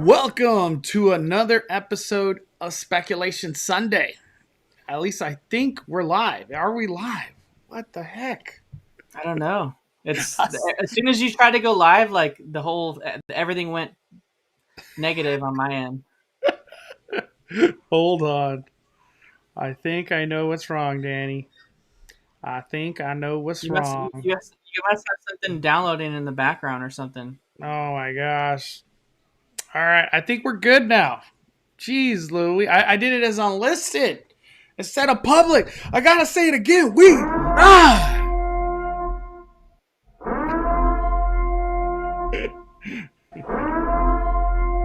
Welcome to another episode of Speculation Sunday. At least I think we're live. Are we live? What the heck? I don't know. It's as soon as you try to go live, like everything went negative on my end. Hold on. I think I know what's wrong, Danny. I think I know what's You must wrong. you must have something downloading in the background or something. Oh my gosh. All right. I think we're good now. Jeez, Louie. I did it as unlisted instead of public. I got to say it again.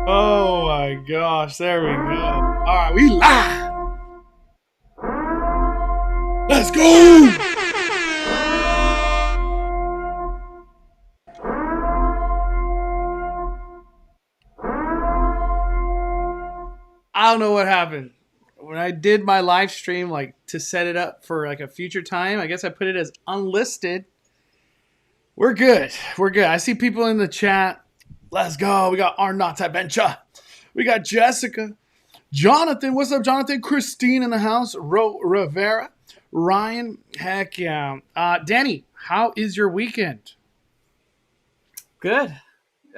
Oh my gosh, there we go. All right, we live. Let's go. I don't know what happened. When I did my live stream, like to set it up for like a future time, I guess I put it as unlisted. We're good. We're good. I see people in the chat. Let's go. We got Arnott's Adventure. We got Jessica. Jonathan. What's up, Jonathan? Christine in the house. Rivera. Ryan. Heck yeah. Danny, how is your weekend? Good.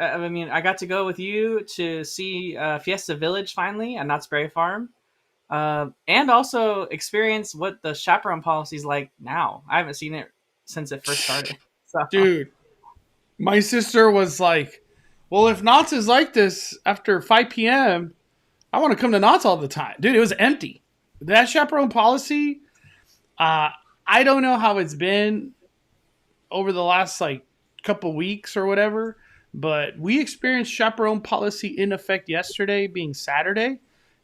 I mean, I got to go with you to see Fiesta Village finally at Knott's Berry Farm. And also experience what the chaperone policy is like now. I haven't seen it since it first started. So. Dude, my sister was like, well, if Knott's is like this after 5 p.m., I want to come to Knott's all the time. Dude, it was empty. That chaperone policy, I don't know how it's been over the last like couple weeks or whatever, but we experienced chaperone policy in effect yesterday, being Saturday,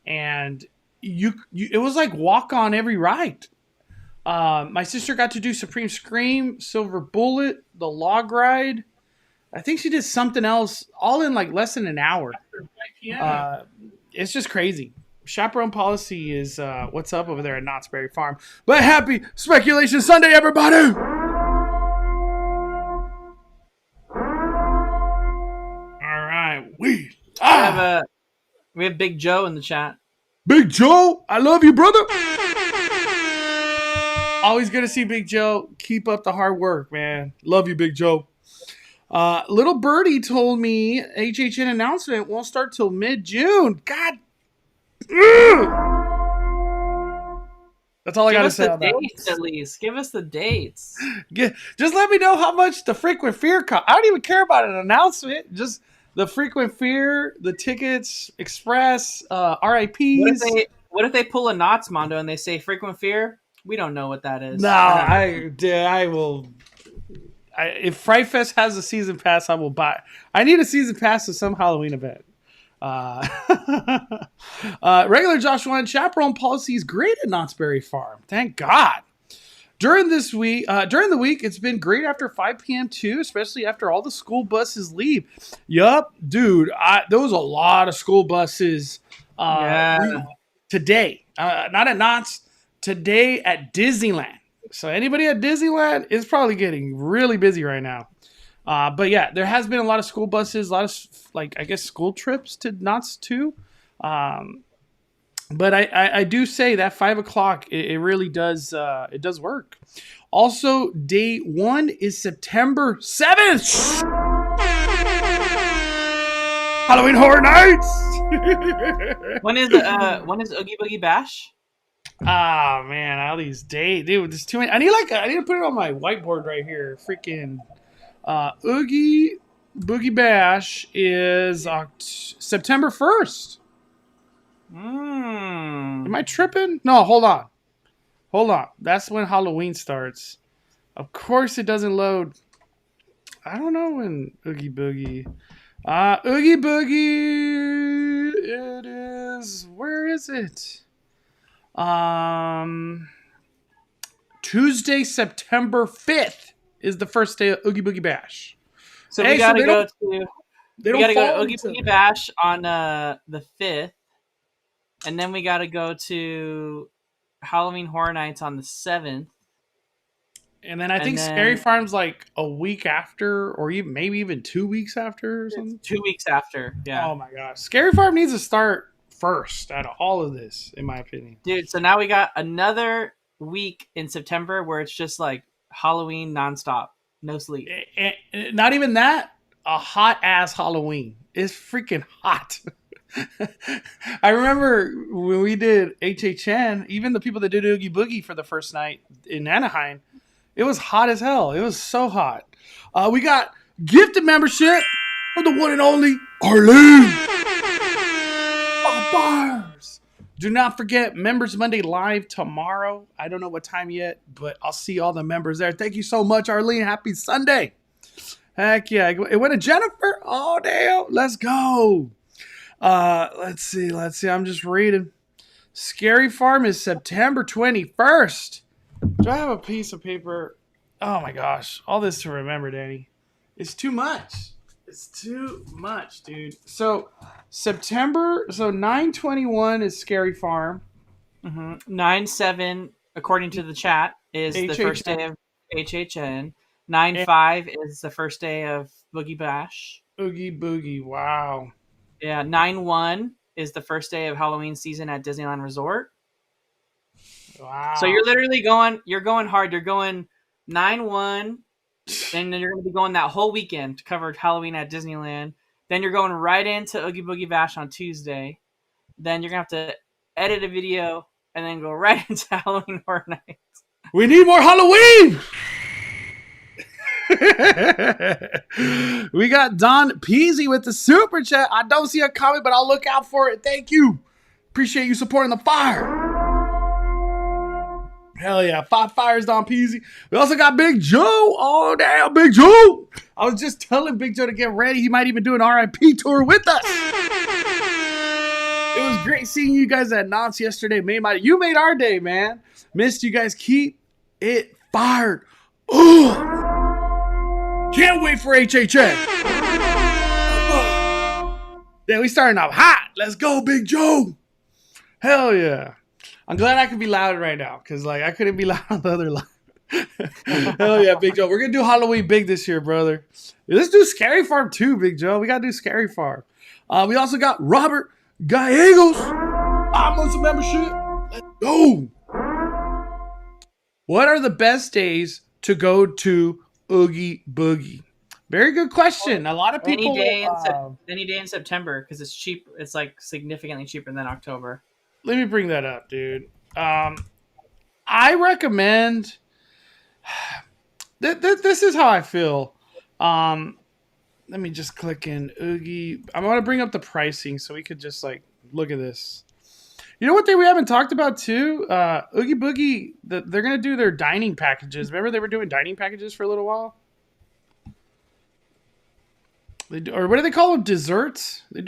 and it was like walk on every ride. My sister got to do Supreme Scream, Silver Bullet, the log ride. I think she did something else, all in like less than an hour. It's just crazy. Chaperone policy is what's up over there at Knott's Berry Farm. But happy Speculation Sunday, everybody! All right, we have Big Joe in the chat. Big Joe, I love you, brother. Always good to see Big Joe. Keep up the hard work, man. Love you, Big Joe. Little Birdie told me HHN announcement won't start till mid-June. God. That's all I got to say on that. Dates, at least. Give us the dates. Just let me know how much the Frequent Fear cost. I don't even care about an announcement. Just the Frequent Fear, the tickets, Express, RIPs. What if they pull a Knott's, Mondo, and they say Frequent Fear? We don't know what that is. No, I will. If Fright Fest has a season pass, I will buy. I need a season pass to some Halloween event. Regular Josh 1, chaperone policy is great at Knott's Berry Farm. Thank God. During the week, it's been great after 5 p.m. too, especially after all the school buses leave. Yup, dude, there was a lot of school buses today. Not at Knott's, today at Disneyland. So anybody at Disneyland is probably getting really busy right now. But yeah, there has been a lot of school buses, a lot of school trips to Knott's too. But I do say that 5 o'clock, it really does, it does work. Also, day 1 is September 7th. Halloween Horror Nights. When is Oogie Boogie Bash? Ah, man, all these dates, dude. There's too many. I need to put it on my whiteboard right here. Freaking Oogie Boogie Bash is September 1st. Am I tripping? No, hold on. That's when Halloween starts. Of course, it doesn't load. I don't know when Oogie Boogie. Oogie Boogie. It is. Where is it? Tuesday, September 5th is the first day of Oogie Boogie Bash. So we gotta go to Oogie Boogie Bash on the 5th, and then we gotta go to Halloween Horror Nights on the 7th. And then I And think Scary then Farm's like a week after, or even maybe even 2 weeks after or it's something. 2 weeks after. Yeah. Oh my gosh. Scary Farm needs to start first out of all of this, in my opinion. Dude, so now we got another week in September where it's just like Halloween nonstop. No sleep. And not even that, a hot ass Halloween. It's freaking hot. I remember when we did HHN, even the people that did Oogie Boogie for the first night in Anaheim, it was hot as hell. It was so hot. We got gifted membership for the one and only Arlene. Bars. Do not forget Members Monday live tomorrow. I don't know what time yet, but I'll see all the members there. Thank you so much, Arlene. Happy Sunday. Heck yeah. It went to Jennifer. Oh, damn. Let's go. Let's see. I'm just reading. Scary Farm is September 21st. Do I have a piece of paper? Oh my gosh. All this to remember, Danny. It's too much. It's too much, dude. So September, so 9/21 is Scary Farm. 9/7, according to the chat, is the first day of HHN. 9/5 is the first day of Boogie Bash. Oogie Boogie, wow. Yeah, 9/1 is the first day of Halloween season at Disneyland Resort. Wow. So you're literally going hard. You're going 9/1, and then you're going to be going that whole weekend to cover Halloween at Disneyland. Then you're going right into Oogie Boogie Bash on Tuesday. Then you're going to have to edit a video and then go right into Halloween Horror Nights. We need more Halloween! We got Don Peasy with the super chat. I don't see a comment, but I'll look out for it. Thank you. Appreciate you supporting the fire. Hell yeah. 5 fires, Don Peasy. We also got Big Joe. Oh, damn, Big Joe. I was just telling Big Joe to get ready. He might even do an RIP tour with us. It was great seeing you guys at Knott's yesterday. You made our day, man. Missed you guys. Keep it fired. Ugh. Can't wait for HHN. Then we starting off hot. Let's go, Big Joe. Hell yeah. I'm glad I can be loud right now because I couldn't be loud on the other line. Hell yeah, Big Joe. We're going to do Halloween big this year, brother. Let's do Scary Farm too, Big Joe. We got to do Scary Farm. We also got Robert Gallegos. I'm on some membership. Let's go. What are the best days to go to Oogie Boogie? Very good question. A lot of people. Any day in September because it's cheap. It's significantly cheaper than October. Let me bring that up, dude. I recommend. This is how I feel. Let me just click in Oogie. I want to bring up the pricing so we could just look at this. You know what we haven't talked about too? Oogie Boogie, they're going to do their dining packages. Remember they were doing dining packages for a little while? Or what do they call them? Desserts? They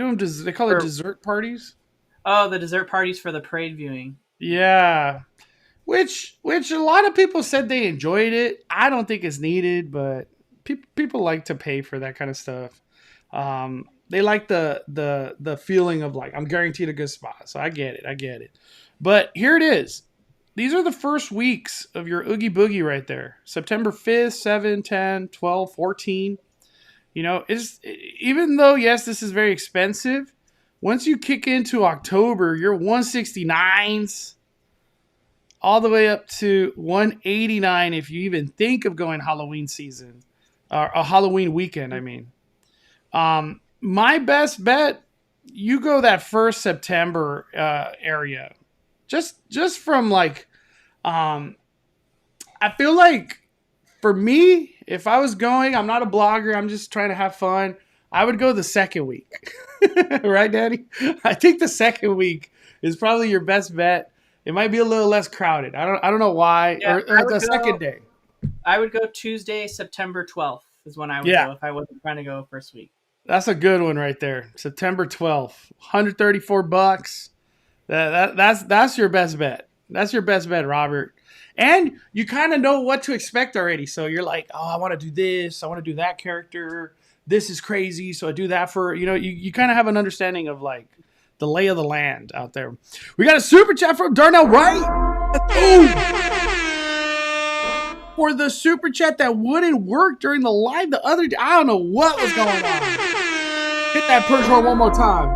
call it dessert parties. Oh, the dessert parties for the parade viewing. Yeah. Which a lot of people said they enjoyed it. I don't think it's needed, but people like to pay for that kind of stuff. They like the feeling of I'm guaranteed a good spot. So I get it. But here it is. These are the first weeks of your Oogie Boogie right there. September 5th, 7, 10, 12, 14. Even though, yes, this is very expensive, once you kick into October, your 169s all the way up to 189 if you even think of going Halloween season. Or a Halloween weekend, I mean. My best bet, you go that first September area. Just from I feel like for me, if I was going, I'm not a blogger, I'm just trying to have fun, I would go the second week. Right, Daddy? I think the second week is probably your best bet. It might be a little less crowded. I don't know why. Yeah, or the second day. I would go Tuesday, September 12th is when I would go if I wasn't trying to go first week. That's a good one right there. September 12th, $134. That's your best bet. That's your best bet, Robert. And you kind of know what to expect already. So you're like, oh, I want to do this. I want to do that character. This is crazy. So I do that for, you kind of have an understanding of the lay of the land out there. We got a super chat from Darnell Wright. Ooh. for the super chat that wouldn't work during the live the other day. I don't know what was going on. Hit that Perch horn one more time.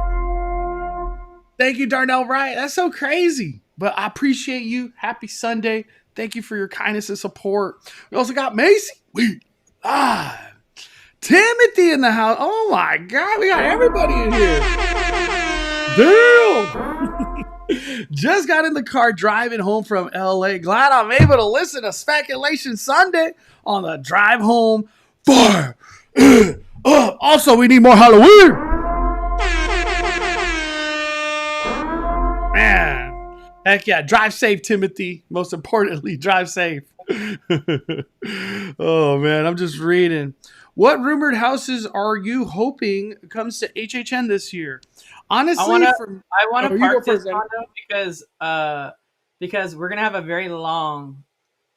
Thank you, Darnell Wright. That's so crazy. But I appreciate you. Happy Sunday. Thank you for your kindness and support. We also got Macy. Timothy in the house. Oh my God. We got everybody in here. Damn. Just got in the car driving home from LA. Glad I'm able to listen to Speculation Sunday on the drive home. Fire. Also, we need more Halloween. Man. Heck yeah. Drive safe, Timothy. Most importantly, drive safe. Oh, man. I'm just reading. What rumored houses are you hoping comes to HHN this year? Honestly, I want to park this condo because we're gonna have a very long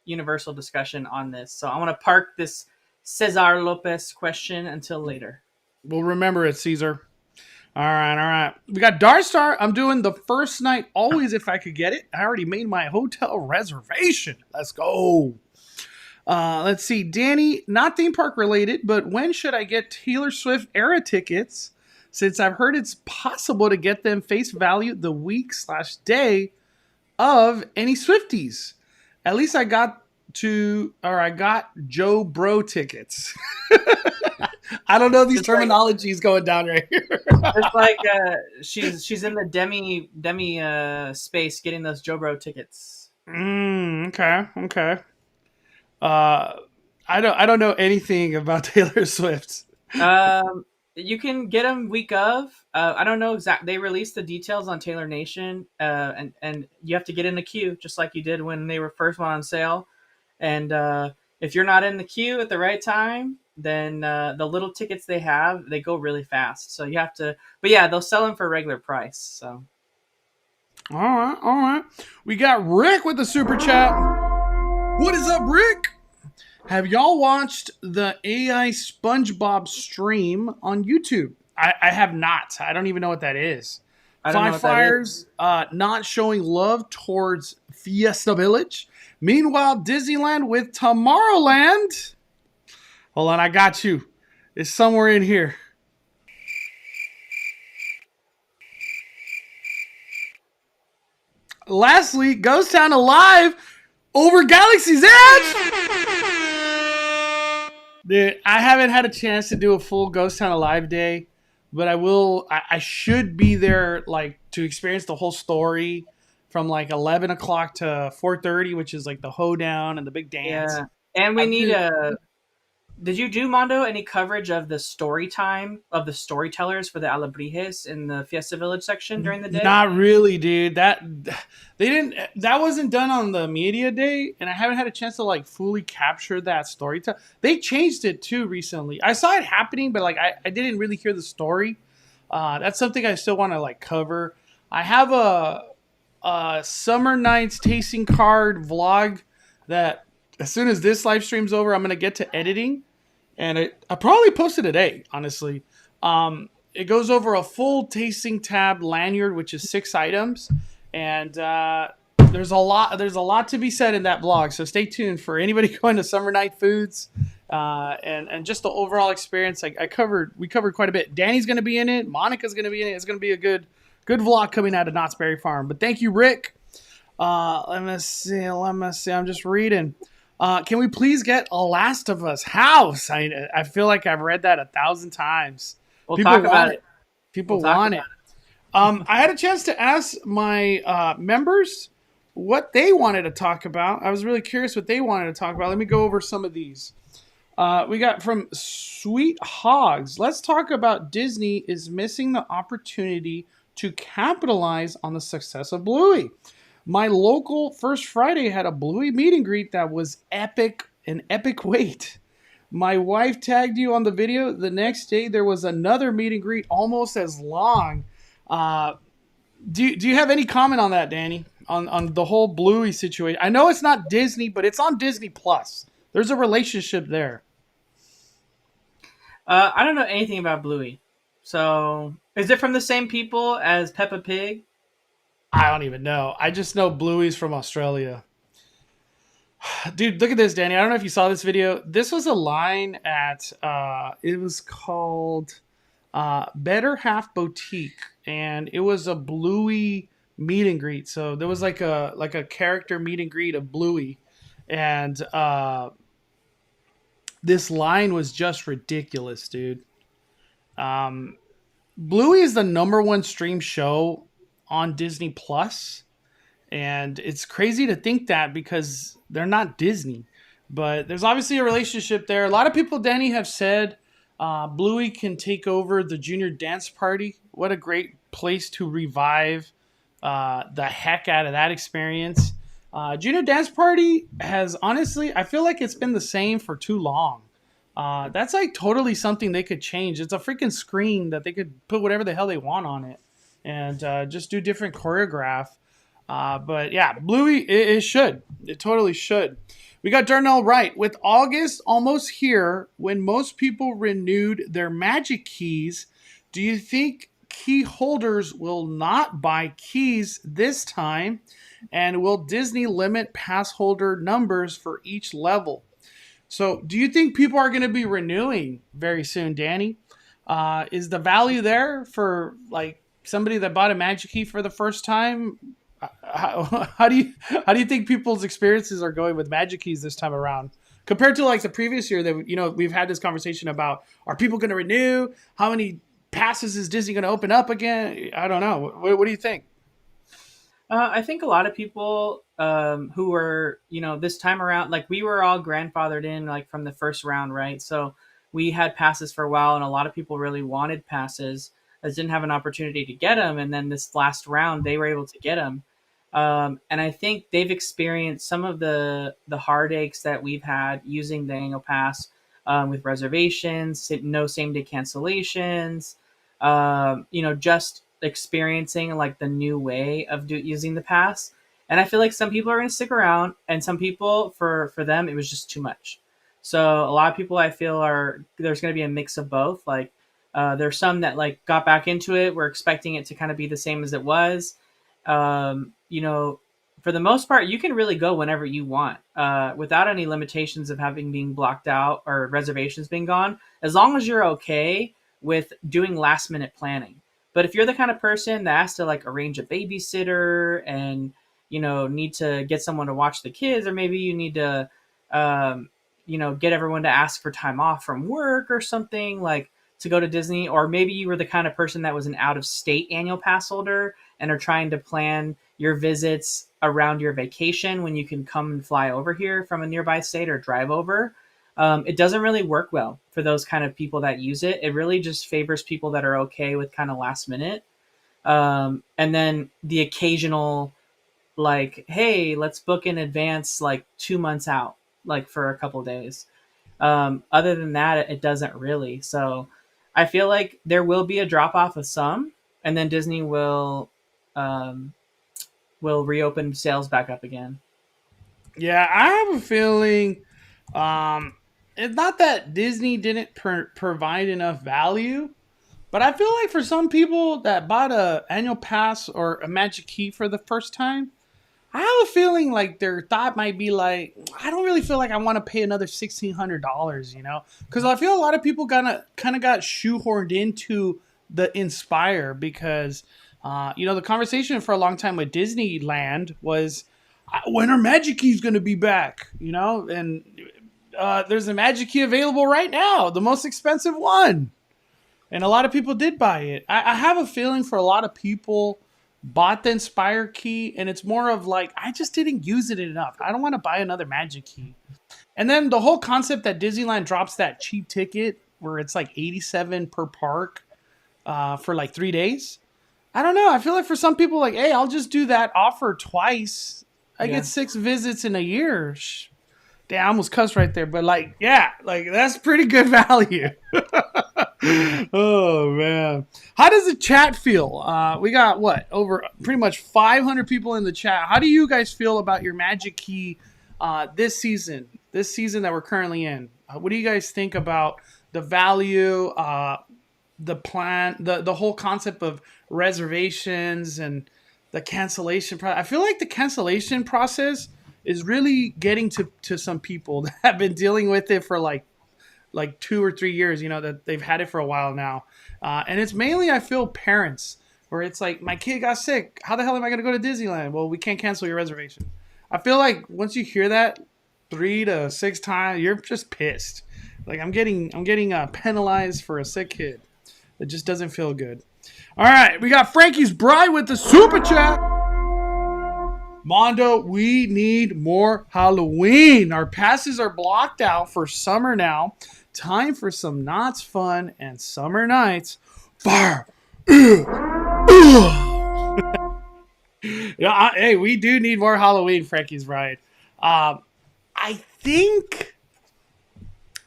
Universal discussion on this. So I want to park this Cesar Lopez question until later. We'll remember it, Caesar. All right. We got Darstar. I'm doing the first night always if I could get it. I already made my hotel reservation. Let's go. Let's see. Danny, not theme park related, but when should I get Taylor Swift era tickets? Since I've heard it's possible to get them face value the week/day of any Swifties. At least I got Joe Bro tickets. I don't know these terminologies going down right here. It's like she's in the demi space getting those Joe Bro tickets. Okay. I don't know anything about Taylor Swift. You can get them week of. I don't know exactly. They released the details on Taylor Nation, and you have to get in the queue just like you did when they were first went on sale. And if you're not in the queue at the right time, then the little tickets they have, they go really fast. So you have to. But yeah, they'll sell them for regular price. So. All right. We got Rick with the super chat. What is up, Rick? Have y'all watched the AI SpongeBob stream on YouTube? I have not. I don't even know what that is. Five Fires not showing love towards Fiesta Village. Meanwhile, Disneyland with Tomorrowland. Hold on, I got you. It's somewhere in here. Lastly, Ghost Town Alive over Galaxy's Edge. Dude, I haven't had a chance to do a full Ghost Town Alive day, but I will. I should be there like to experience the whole story from like 11 o'clock to 4:30, which is like the hoedown and the big dance. Yeah, and we need a. Did you do, Mondo, any coverage of the story time of the storytellers for the Alebrijes in the Fiesta Village section during the day? Not really, dude. That wasn't done on the media day, and I haven't had a chance to like fully capture that storytelling. They changed it too recently. I saw it happening, but like I didn't really hear the story. That's something I still want to like cover. I have a Summer Nights tasting card vlog that as soon as this live stream's over, I'm gonna get to editing. And I probably post it today, honestly. It goes over a full tasting tab lanyard, which is 6 items. And there's a lot to be said in that vlog. So stay tuned for anybody going to Summer Night Foods. And just the overall experience. We covered quite a bit. Danny's going to be in it. Monica's going to be in it. It's going to be a good vlog coming out of Knott's Berry Farm. But thank you, Rick. Let me see. I'm just reading. Can we please get a Last of Us house? I feel like I've read that 1,000 times. People want it. People want it. I had a chance to ask my members what they wanted to talk about. I was really curious what they wanted to talk about. Let me go over some of these. We got from Sweet Hogs. Let's talk about Disney is missing the opportunity to capitalize on the success of Bluey. My local First Friday had a Bluey meet and greet that was an epic wait. My wife tagged you on the video. The next day, there was another meet and greet almost as long. Do you have any comment on that, Danny? On the whole Bluey situation? I know it's not Disney, but it's on Disney Plus. There's a relationship there. I don't know anything about Bluey. So, is it from the same people as Peppa Pig? I don't even know. I just know Bluey's from Australia. Dude, look at this, Danny. I don't know if you saw this video. This was a line at it was called Better Half Boutique, and it was a Bluey meet and greet. So there was like a character meet and greet of Bluey, and this line was just ridiculous, dude. Um, Bluey is the number one stream show on Disney Plus, and it's crazy to think that because they're not Disney, but there's obviously a relationship there. A lot of people, Danny, have said Bluey can take over the junior dance party. What a great place to revive the heck out of that experience. Junior dance party has honestly, I feel like it's been the same for too long. That's like totally something they could change. It's a freaking screen that they could put whatever the hell they want on it and just do different choreograph. But yeah, Bluey, it should. It totally should. We got Darnell right. With August almost here, when most people renewed their magic keys, do you think key holders will not buy keys this time? And will Disney limit pass holder numbers for each level? So, do you think people are going to be renewing very soon, Danny? Is the value there for like somebody that bought a magic key for the first time? How do you think people's experiences are going with magic keys this time around compared to like the previous year that we've had this conversation about, are people going to renew, how many passes is Disney going to open up again? I don't know. What do you think? I think a lot of people who were, this time around, like we were all grandfathered in like from the first round, right? So we had passes for a while, and a lot of people really wanted passes that didn't have an opportunity to get them. And then this last round, they were able to get them. And I think they've experienced some of the heartaches that we've had using the annual pass with reservations, no same day cancellations, just experiencing like the new way of using the pass. And I feel like some people are going to stick around, and some people, for them, it was just too much. So a lot of people, I feel, there's going to be a mix of both. Like there's some that like got back into it, were expecting it to kind of be the same as it was. For the most part, you can really go whenever you want without any limitations of having being blocked out or reservations being gone, as long as you're okay with doing last minute planning. But if you're the kind of person that has to like arrange a babysitter and, need to get someone to watch the kids, or maybe you need to, get everyone to ask for time off from work or something like to go to Disney, or maybe you were the kind of person that was an out of state annual pass holder and are trying to plan your visits around your vacation when you can come and fly over here from a nearby state or drive over. It doesn't really work well for those kind of people that use it. It really just favors people that are okay with kind of last minute. And then the occasional, like, hey, let's book in advance, like 2 months out, like for a couple days. Other than that, it doesn't really. So I feel like there will be a drop off of some, and then Disney will reopen sales back up again. Yeah, I have a feeling it's not that Disney didn't provide enough value, but I feel like for some people that bought a annual pass or a magic key for the first time, I have a feeling like their thought might be like, I don't really feel like I want to pay another $1,600, because I feel a lot of people kind of got shoehorned into the Inspire because, the conversation for a long time with Disneyland was, when are Magic Keys going to be back? And there's a Magic Key available right now, the most expensive one. And a lot of people did buy it. I have a feeling for a lot of people bought the Inspire key, and it's more of like, I just didn't use it enough. I don't want to buy another Magic Key. And then the whole concept that Disneyland drops that cheap ticket where it's like $87 per park for like 3 days. I don't know. I feel like for some people, like, hey, I'll just do that offer twice. I get 6 visits in a year. Damn, I almost cussed right there. But like, yeah, like that's pretty good value. Oh man, how does the chat feel? We got over pretty much 500 people in the chat. How do you guys feel about your Magic Key this season that we're currently in? What do you guys think about the value, the plan, the whole concept of reservations and the cancellation process? I feel like the cancellation process is really getting to some people that have been dealing with it for like 2 or 3 years, that they've had it for a while now. And it's mainly, I feel, parents where it's like, my kid got sick. How the hell am I going to go to Disneyland? Well, we can't cancel your reservation. I feel like once you hear that 3 to 6 times, you're just pissed. Like I'm getting penalized for a sick kid. It just doesn't feel good. All right, we got Frankie's Bride with the super chat. Mondo, we need more Halloween. Our passes are blocked out for summer now. Time for some Knott's fun and summer nights. Fire. Yeah, hey, we do need more Halloween, Frankie's Bride. I think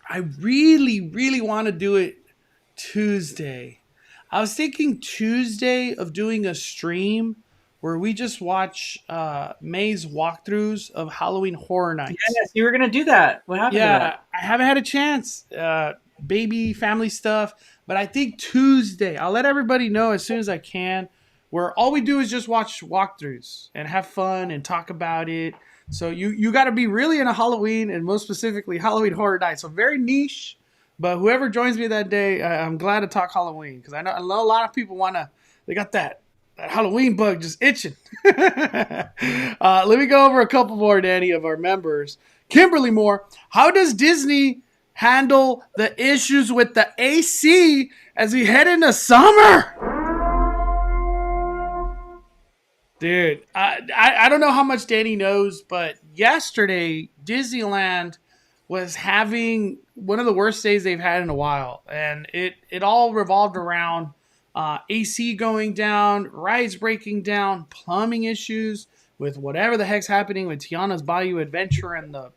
I really, really want to do it Tuesday. I was thinking Tuesday of doing a stream where we just watch May's walkthroughs of Halloween Horror Nights. Yes, you were going to do that. What happened to that? I haven't had a chance. Baby, family stuff. But I think Tuesday, I'll let everybody know as soon as I can, where all we do is just watch walkthroughs and have fun and talk about it. So you got to be really into Halloween, and most specifically Halloween Horror Nights. So very niche, but whoever joins me that day, I'm glad to talk Halloween because I know a lot of people they got that Halloween bug just itching. Let me go over a couple more, Danny, of our members. Kimberly Moore, how does Disney handle the issues with the AC as we head into summer? Dude, I don't know how much Danny knows, but yesterday Disneyland was having one of the worst days they've had in a while. And it all revolved around AC going down, rides breaking down, plumbing issues with whatever the heck's happening with Tiana's Bayou Adventure and the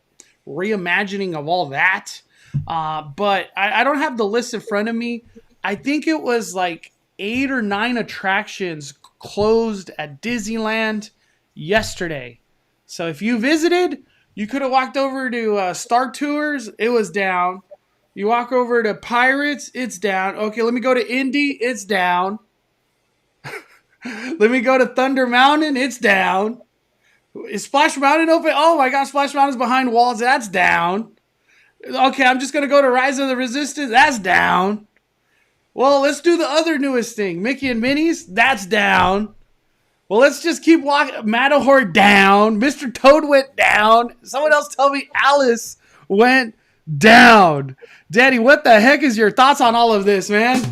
reimagining of all that. But I don't have the list in front of me. I think it was like 8 or 9 attractions closed at Disneyland yesterday. So if you visited, you could have walked over to Star Tours. It was down. You walk over to Pirates, it's down. Okay, let me go to Indy, it's down. Let me go to Thunder Mountain, it's down. Is Splash Mountain open? Oh my God, Splash Mountain's behind walls, that's down. Okay, I'm just going to go to Rise of the Resistance, that's down. Well, let's do the other newest thing. Mickey and Minnie's, that's down. Well, let's just keep walking. Matterhorn down. Mr. Toad went down. Someone else tell me Alice went down. Daddy, what the heck is your thoughts on all of this, man?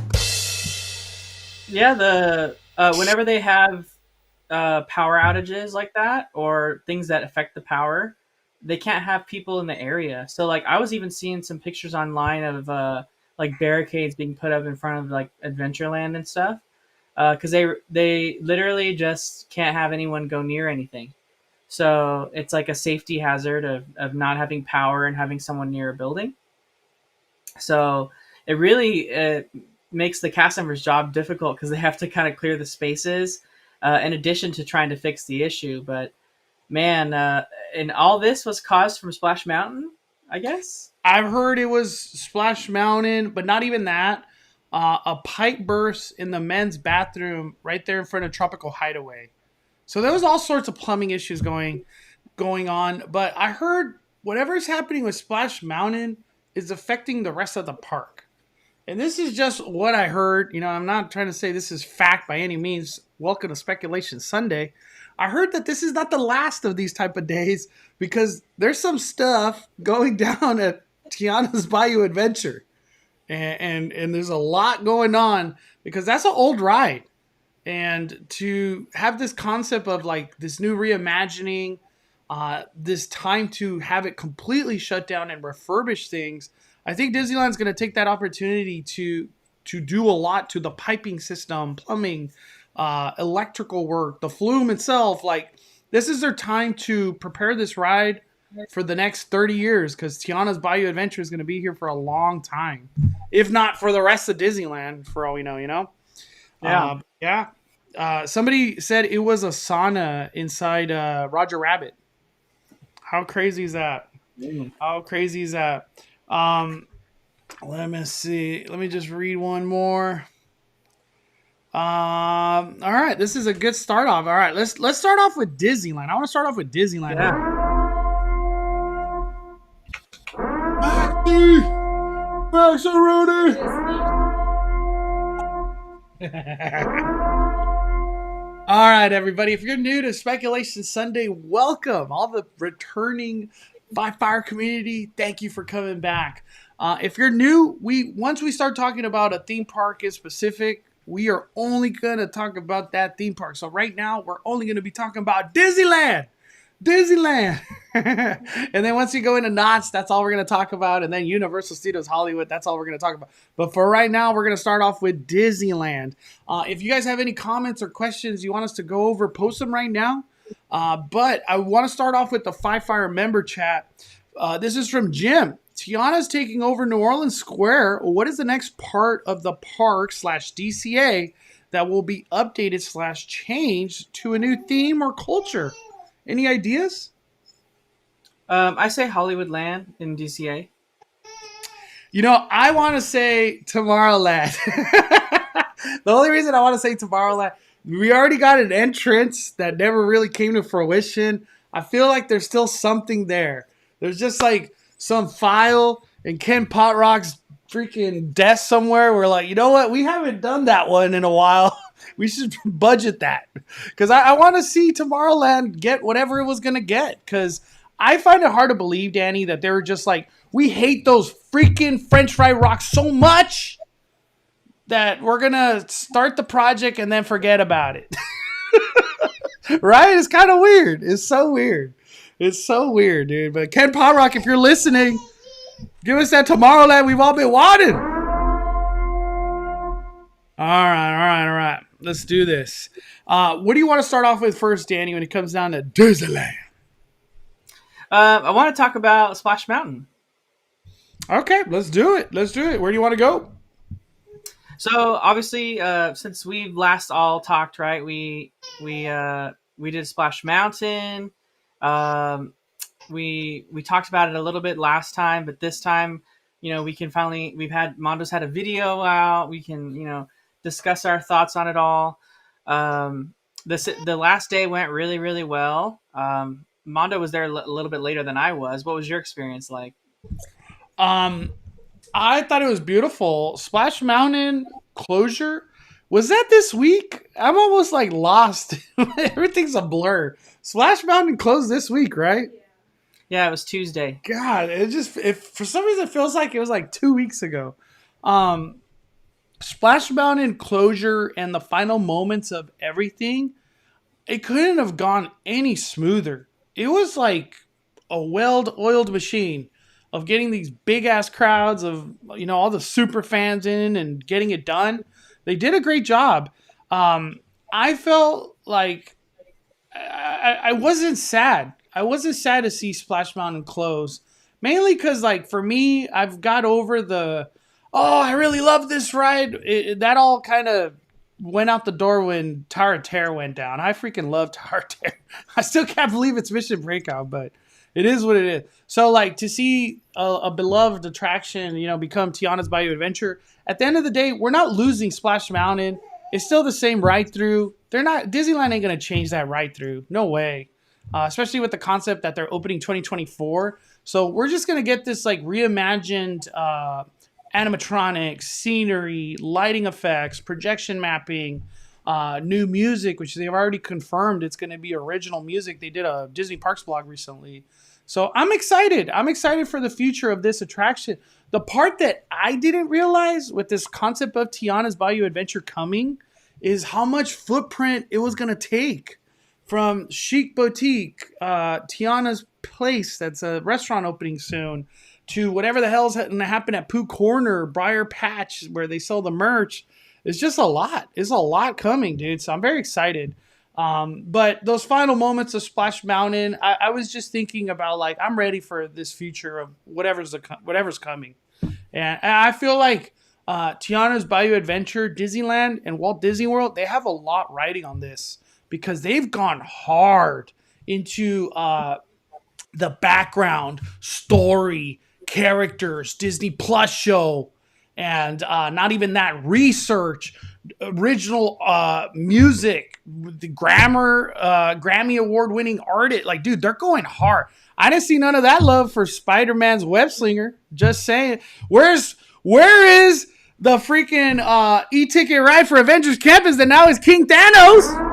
Yeah, whenever they have power outages like that or things that affect the power, they can't have people in the area. So, like, I was even seeing some pictures online of like barricades being put up in front of like Adventureland and stuff, because they literally just can't have anyone go near anything. So it's like a safety hazard of not having power and having someone near a building. So it really makes the cast members' job difficult because they have to kind of clear the spaces in addition to trying to fix the issue. But man, and all this was caused from Splash Mountain, I guess. I've heard it was Splash Mountain, but not even that. A pipe burst in the men's bathroom right there in front of Tropical Hideaway. So there was all sorts of plumbing issues going on. But I heard whatever's happening with Splash Mountain is affecting the rest of the park. And this is just what I heard. I'm not trying to say this is fact by any means. Welcome to Speculation Sunday. I heard that this is not the last of these type of days because there's some stuff going down at Tiana's Bayou Adventure. And there's a lot going on because that's an old ride. And to have this concept of like this new reimagining, this time to have it completely shut down and refurbish things, I think Disneyland's going to take that opportunity to do a lot to the piping system, plumbing, electrical work, the flume itself. Like, this is their time to prepare this ride for the next 30 years because Tiana's Bayou Adventure is going to be here for a long time, if not for the rest of Disneyland, for all we know, Yeah. Somebody said it was a sauna inside Roger Rabbit. How crazy is that? How crazy is that? Let me see. Let me just read one more. All right, this is a good start off. All right, let's start off with Disneyland. I want to start off with Disneyland. Yeah. Max and Rudy. All right, everybody. If you're new to Speculation Sunday, welcome. All the returning Five Fire community, thank you for coming back. If you're new, once we start talking about a theme park in specific, we are only going to talk about that theme park. So right now, we're only going to be talking about Disneyland. And then once you go into Knott's, that's all we're going to talk about. And then Universal Studios Hollywood, that's all we're going to talk about. But for right now, we're going to start off with Disneyland. If you guys have any comments or questions you want us to go over, post them right now. But I want to start off with the Five Fire member chat. This is from Jim. Tiana's taking over New Orleans Square. What is the next part of the park / DCA that will be updated / changed to a new theme or culture? Any ideas? I say Hollywoodland in DCA. You know, I want to say Tomorrowland. The only reason I want to say Tomorrowland, we already got an entrance that never really came to fruition. I feel like there's still something there. There's just like some file in Ken Potrock's freaking desk somewhere. We're like, you know what? We haven't done that one in a while. We should budget that. Because I want to see Tomorrowland get whatever it was going to get. Because I find it hard to believe, Danny, that they were just like, we hate those freaking French fry rocks so much that we're going to start the project and then forget about it. Right? It's kind of weird. It's so weird. It's so weird, dude. But Ken Potrock, if you're listening, give us that Tomorrowland we've all been wanting. All right. Let's do this. What do you want to start off with first, Danny, when it comes down to Disneyland? I want to talk about Splash Mountain. Okay, let's do it. Where do you want to go? So obviously, since we've last all talked, right? We did Splash Mountain. We talked about it a little bit last time, but this time, we can finally. Mondo's had a video out. We can discuss our thoughts on it all. The last day went really, really well. Mondo was there a little bit later than I was. What was your experience like? I thought it was beautiful. Splash Mountain closure. Was that this week? I'm almost like lost. Everything's a blur. Splash Mountain closed this week, right? Yeah, it was Tuesday. God, for some reason it feels like it was like 2 weeks ago. Splash Mountain closure and the final moments of everything, it couldn't have gone any smoother. It was like a well-oiled machine of getting these big-ass crowds of, all the super fans in and getting it done. They did a great job. I felt like I wasn't sad. I wasn't sad to see Splash Mountain close. Mainly because, like, for me, I've got over I really love this ride. That all kind of went out the door when Tower of Terror went down. I freaking love Tower of Terror. I still can't believe it's Mission Breakout, but it is what it is. So, like, to see a beloved attraction, become Tiana's Bayou Adventure, at the end of the day, we're not losing Splash Mountain. It's still the same ride-through. Disneyland ain't going to change that ride-through. No way. Especially with the concept that they're opening 2024. So we're just going to get this, like, reimagined animatronics, scenery, lighting effects, projection mapping, new music, which they've already confirmed it's going to be original music. They did a Disney Parks blog recently. So I'm excited. I'm excited for the future of this attraction. The part that I didn't realize with this concept of Tiana's Bayou Adventure coming is how much footprint it was going to take. From Chic Boutique, Tiana's Place, that's a restaurant opening soon, to whatever the hell's going to happen at Pooh Corner, Briar Patch, where they sell the merch. It's just a lot. It's a lot coming, dude. So I'm very excited. But those final moments of Splash Mountain, I was just thinking about, like, I'm ready for this future of whatever's coming. And I feel like Tiana's Bayou Adventure, Disneyland, and Walt Disney World, they have a lot riding on this because they've gone hard into the background, story, characters, Disney Plus show, and not even that, research, original music, the Grammy award-winning artist. Like, dude, they're going hard. I didn't see none of that love for Spider-Man's Web Slinger. Just saying. Where's Where is the freaking e-ticket ride for Avengers Campus that now is King Thanos?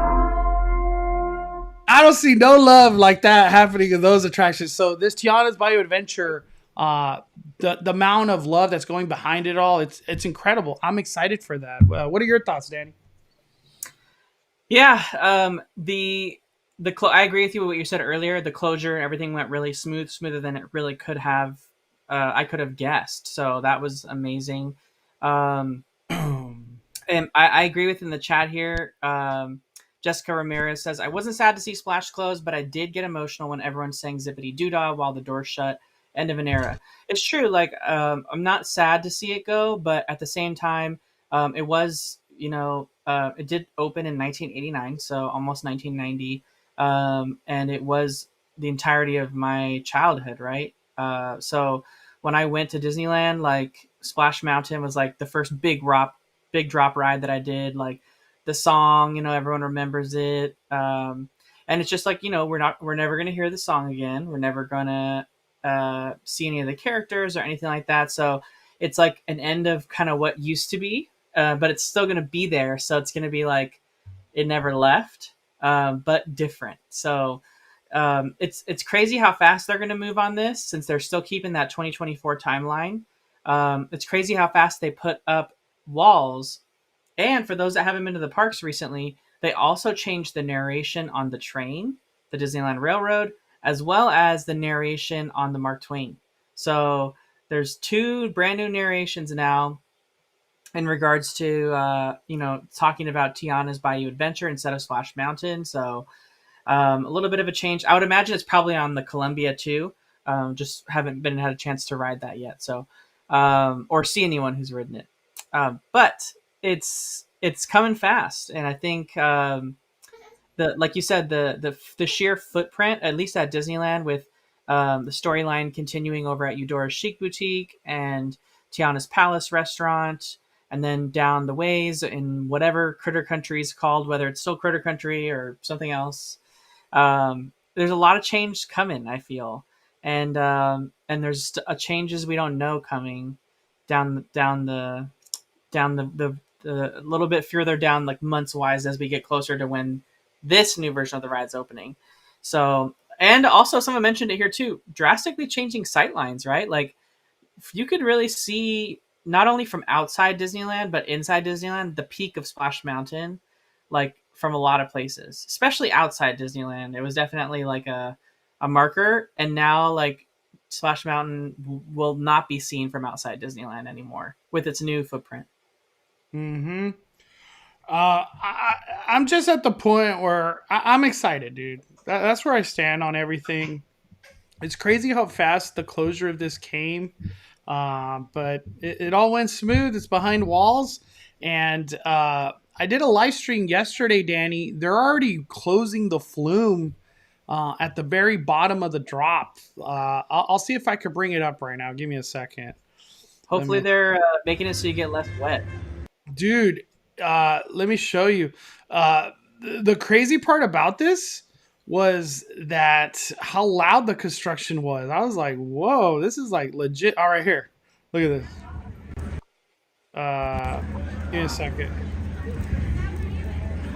I don't see no love like that happening in those attractions. So this Tiana's Bayou Adventure, the amount of love that's going behind it all, it's incredible. I'm excited for that. What are your thoughts, Danny? Yeah, I agree with you with what you said earlier. The closure and everything went really smoother than it really could have. I could have guessed. So that was amazing. Um, and I agree with in the chat here. Jessica Ramirez says, I wasn't sad to see Splash close, but I did get emotional when everyone sang Zippity Doodah while the door shut. End of an era. It's true. Like, I'm not sad to see it go, but at the same time, it was, it did open in 1989, so almost 1990. And it was the entirety of my childhood, right? So when I went to Disneyland, like Splash Mountain was like the first big drop ride that I did. Like the song, everyone remembers it. And it's just like, we're never going to hear the song again. We're never going to see any of the characters or anything like that. So it's like an end of kind of what used to be, but it's still going to be there. So it's going to be like it never left, but different. So it's crazy how fast they're going to move on this since they're still keeping that 2024 timeline. It's crazy how fast they put up walls. And for those that haven't been to the parks recently, they also changed the narration on the train, the Disneyland Railroad, as well as the narration on the Mark Twain. So there's 2 brand new narrations now in regards to, talking about Tiana's Bayou Adventure instead of Splash Mountain. So a little bit of a change. I would imagine it's probably on the Columbia too. Just haven't had a chance to ride that yet. So, or see anyone who's ridden it. But it's coming fast. And I think, like you said, the sheer footprint, at least at Disneyland, with the storyline continuing over at Eudora's Chic Boutique and Tiana's Palace restaurant, and then down the ways in whatever Critter Country is called, whether it's still Critter Country or something else. There's a lot of change coming, I feel, and there's changes we don't know coming down the a little bit further down, like months wise, as we get closer to when this new version of the ride's opening. So, and also someone mentioned it here too, drastically changing sightlines, right? Like you could really see not only from outside Disneyland, but inside Disneyland, the peak of Splash Mountain, like from a lot of places, especially outside Disneyland. It was definitely like a marker. And now like Splash Mountain will not be seen from outside Disneyland anymore with its new footprint. Mm-hmm. I'm just at the point where I'm excited, dude. That's where I stand on everything. It's crazy how fast the closure of this came, but it all went smooth. It's behind walls, and I did a live stream yesterday, Danny. They're already closing the flume at the very bottom of the drop. I'll see if I could bring it up right now. Give me a second. Hopefully they're making it so you get less wet. Dude, let me show you. The crazy part about this was that how loud the construction was. I was like, whoa, this is like legit. All right, here. Look at this. Give me a second.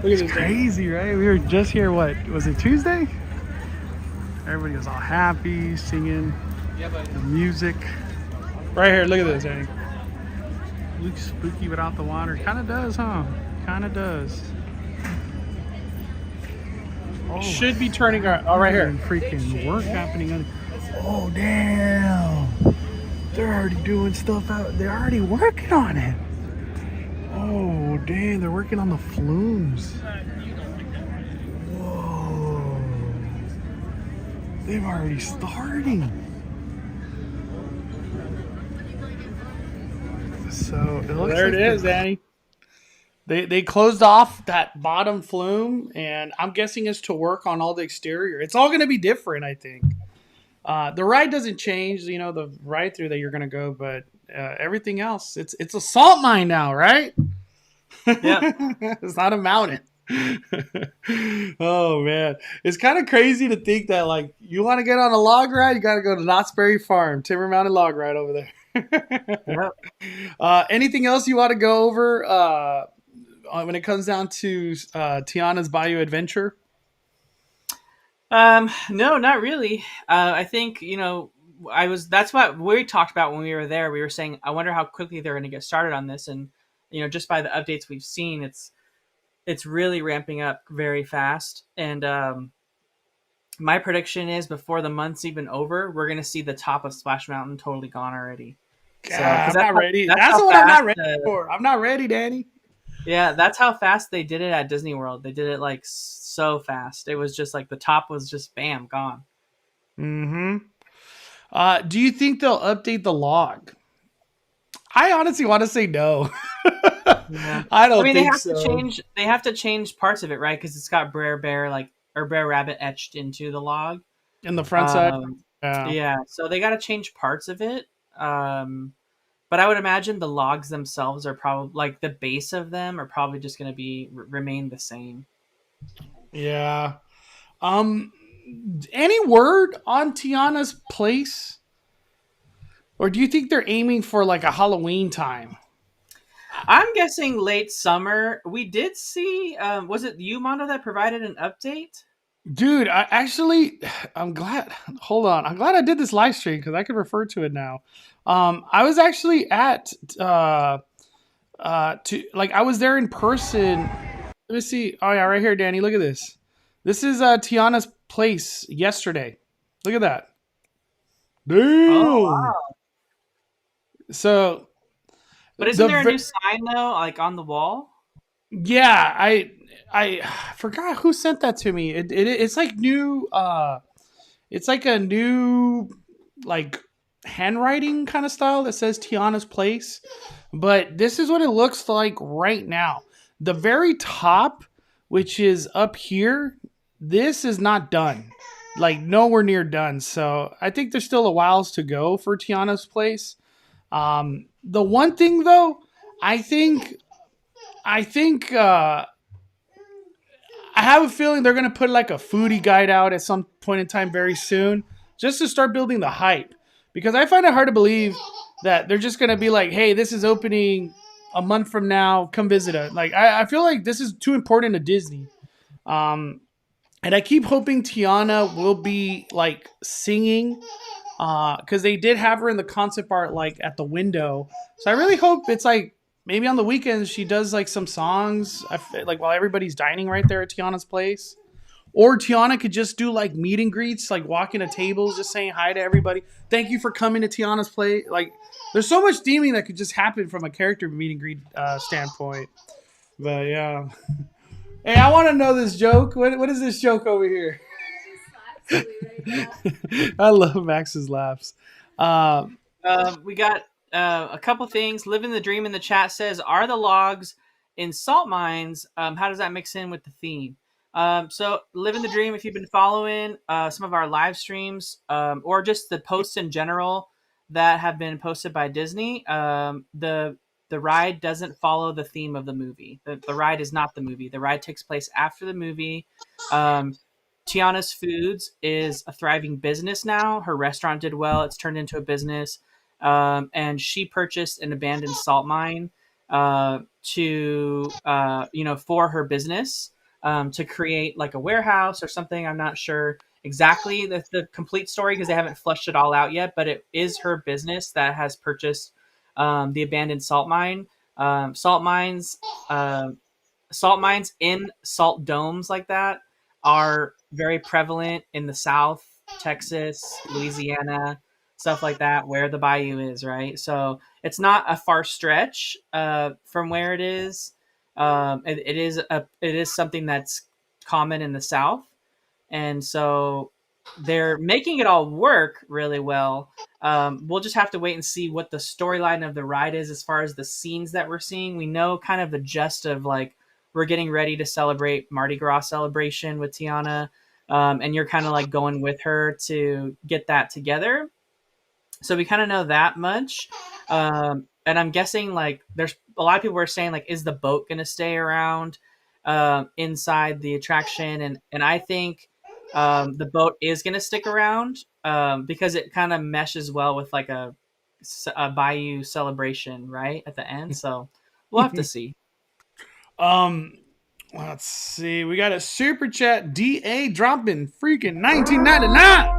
Look at this. Crazy, right? We were just here, what? Was it Tuesday? Everybody was all happy, singing the music. Right here, look at this, Danny. Looks spooky without the water. Kind of does, huh? Kind of does. Oh, should be turning our. Oh, right here. Freaking work happening. Oh, damn. They're already doing stuff out. They're already working on it. Oh, damn. They're working on the flumes. Whoa. They've already starting. So it looks there like it is, Danny. They closed off that bottom flume, and I'm guessing it's to work on all the exterior. It's all going to be different, I think. The ride doesn't change, the ride through that you're going to go, but everything else, it's a salt mine now, right? Yeah. It's not a mountain. Oh man, it's kind of crazy to think that like you want to get on a log ride, you got to go to Knott's Berry Farm, Timber Mountain Log Ride over there. Yep. Anything else you want to go over when it comes down to Tiana's Bayou Adventure? No, not really. I think, that's what we talked about when we were there. We were saying, I wonder how quickly they're going to get started on this. And, just by the updates we've seen, it's really ramping up very fast. And, my prediction is before the month's even over, we're going to see the top of Splash Mountain totally gone already. So, God, because I'm not ready. that's That's how what I'm fast, not ready for. I'm not ready, Danny. yeah, that's how fast they did it at Disney World. They did it like so fast. It was just like the top was just bam, gone. Mm-hmm. Do you think they'll update the log? I honestly want to say no. Yeah. I I don't mean, think so. they have to change parts of it, right? Because it's got Brer Bear like or Brer Rabbit etched into the log. In the front side, Um, yeah. yeah, so they got to change parts of it. But I would imagine the logs themselves are probably like the base of them are probably just going to be remain the same. Yeah. Um, any word on Tiana's place? Or do you think they're aiming for like a Halloween time? I'm guessing late summer. We did see. Was it you, Mondo, that provided an update? Dude, I actually, I'm glad. Hold on, I'm glad I did this live stream because I can refer to it now. I was actually at to like I was there in person. Let me see. Oh yeah, right here, Danny. Look at this. This is Tiana's place yesterday. Look at that. Oh Damn. wow! So But isn't there a the new sign though, like on the wall? yeah, I forgot who sent that to me. It's like new. It's like a new like handwriting kind of style that says Tiana's place. But this is what it looks like right now. The very top, which is up here, this is not done. Like nowhere near done. So I think there's still a whiles to go for Tiana's place. The one thing though, I think I think I have a feeling they're gonna put like a foodie guide out at some point in time very soon, just to start building the hype. Because I find it hard to believe that they're just gonna be like, "Hey, this is opening a month from now. Come visit us." Like, I feel like this is too important to Disney. Um, and I keep hoping Tiana will be like singing, because they did have her in the concept art like at the window. So I really hope it's like maybe on the weekends she does like some songs, like while everybody's dining right there at Tiana's place. Or Tiana could just do like meet and greets, like walking to tables, just saying hi to everybody. Thank you for coming to Tiana's place. Like, there's so much theming that could just happen from a character meet and greet standpoint. But yeah, hey, I want to know this joke. What is this joke over here? I love Max's laughs. Um, We got a couple things. Living the Dream in the chat says, "Are the logs in salt mines? How does that mix in with the theme?" So, Living the Dream. If you've been following some of our live streams or just the posts in general that have been posted by Disney, the ride doesn't follow the theme of the movie. The ride is not the movie. The ride takes place after the movie. Um, Tiana's Foods is a thriving business now. Her restaurant did well. It's turned into a business. And she purchased an abandoned salt mine for her business to create like a warehouse or something. I'm not sure exactly the complete story because they haven't flushed it all out yet, but it is her business that has purchased the abandoned salt mine. Um, salt mines, uh, Salt mines in salt domes like that are very prevalent in the South, Texas, Louisiana, stuff like that, where the bayou is, right? So it's not a far stretch from where it is. It is something that's common in the South, and so they're making it all work really well. We'll just have to wait and see what the storyline of the ride is as far as the scenes that we're seeing. We know kind of the gist of like we're getting ready to celebrate Mardi Gras celebration with Tiana, and you're kind of like going with her to get that together. So we kind of know that much. And I'm guessing like there's a lot of people are saying like, is the boat going to stay around? inside the attraction, and I think the boat is going to stick around because it kind of meshes well with like a bayou celebration right at the end. So we'll have to see. Um, let's see. We got a super chat. DA dropping freaking 1999.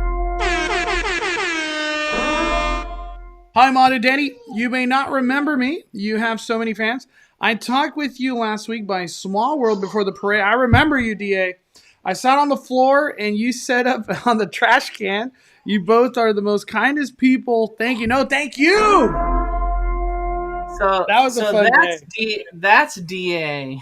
Hi, Mata Danny. You may not remember me. You have so many fans. I talked with you last week by Small World before the parade. I remember you, DA. I sat on the floor and you set up on the trash can. You both are the most kindest people. Thank you. No, thank you. So That was a fun day. That's DA.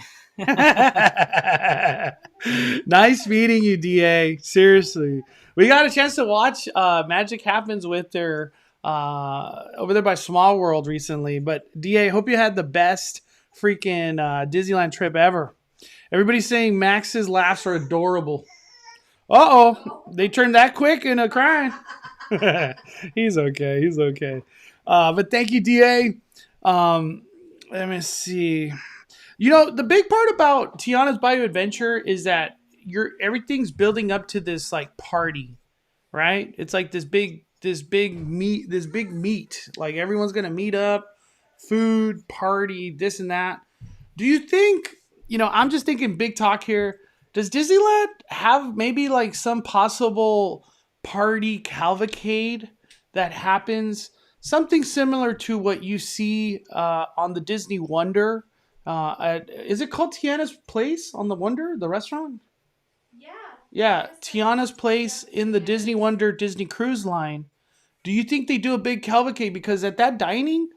Nice meeting you, DA. Seriously. We got a chance to watch Magic Happens with their over there by Small World recently. But DA, hope you had the best freaking Disneyland trip ever. Everybody's saying Max's laughs are adorable. Uh-oh. They turned that quick and crying. He's okay. He's okay. But thank you, DA. Let me see. You know, the big part about Tiana's Bayou Adventure is that everything's building up to this like party, right? It's like this big meet. Like everyone's gonna meet up, food, party, this and that. Do you think, I'm just thinking big talk here. Does Disneyland have maybe like some possible party cavalcade that happens? Something similar to what you see on the Disney Wonder. Is it called Tiana's Place on the Wonder, the restaurant? Yeah. Yeah, Tiana's Place in the Disney Wonder Disney Cruise Line. Do you think they do a big cavalcade? Because at that dining,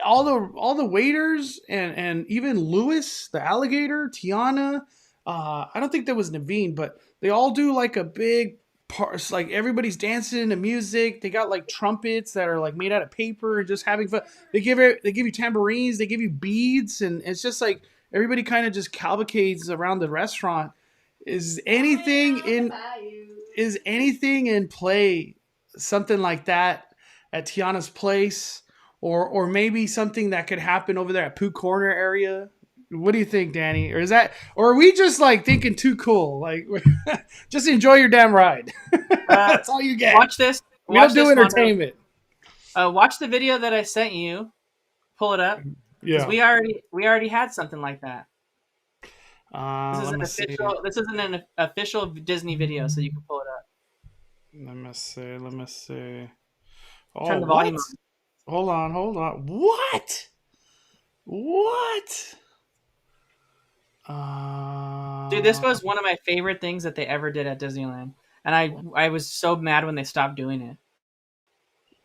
all the waiters and even Lewis, the alligator, Tiana, I don't think there was Naveen, but they all do like a big part. Like everybody's dancing to music. They got like trumpets that are like made out of paper and just having fun. They give you tambourines. They give you beads, and it's just like everybody kind of just cavalcades around the restaurant. Is anything in play? Something like that at Tiana's Place, or maybe something that could happen over there at Pooh Corner area. What do you think, Danny? Or are we just like thinking too cool? Like, just enjoy your damn ride. That's all you get. Watch this. We don't do entertainment. Watch the video that I sent you. Pull it up. Yeah, we already had something like that. This is an official Disney video, so you can pull it up. Let me see. Oh, Turn the volume on. Hold on. What? Dude, this was one of my favorite things that they ever did at Disneyland, and I was so mad when they stopped doing it.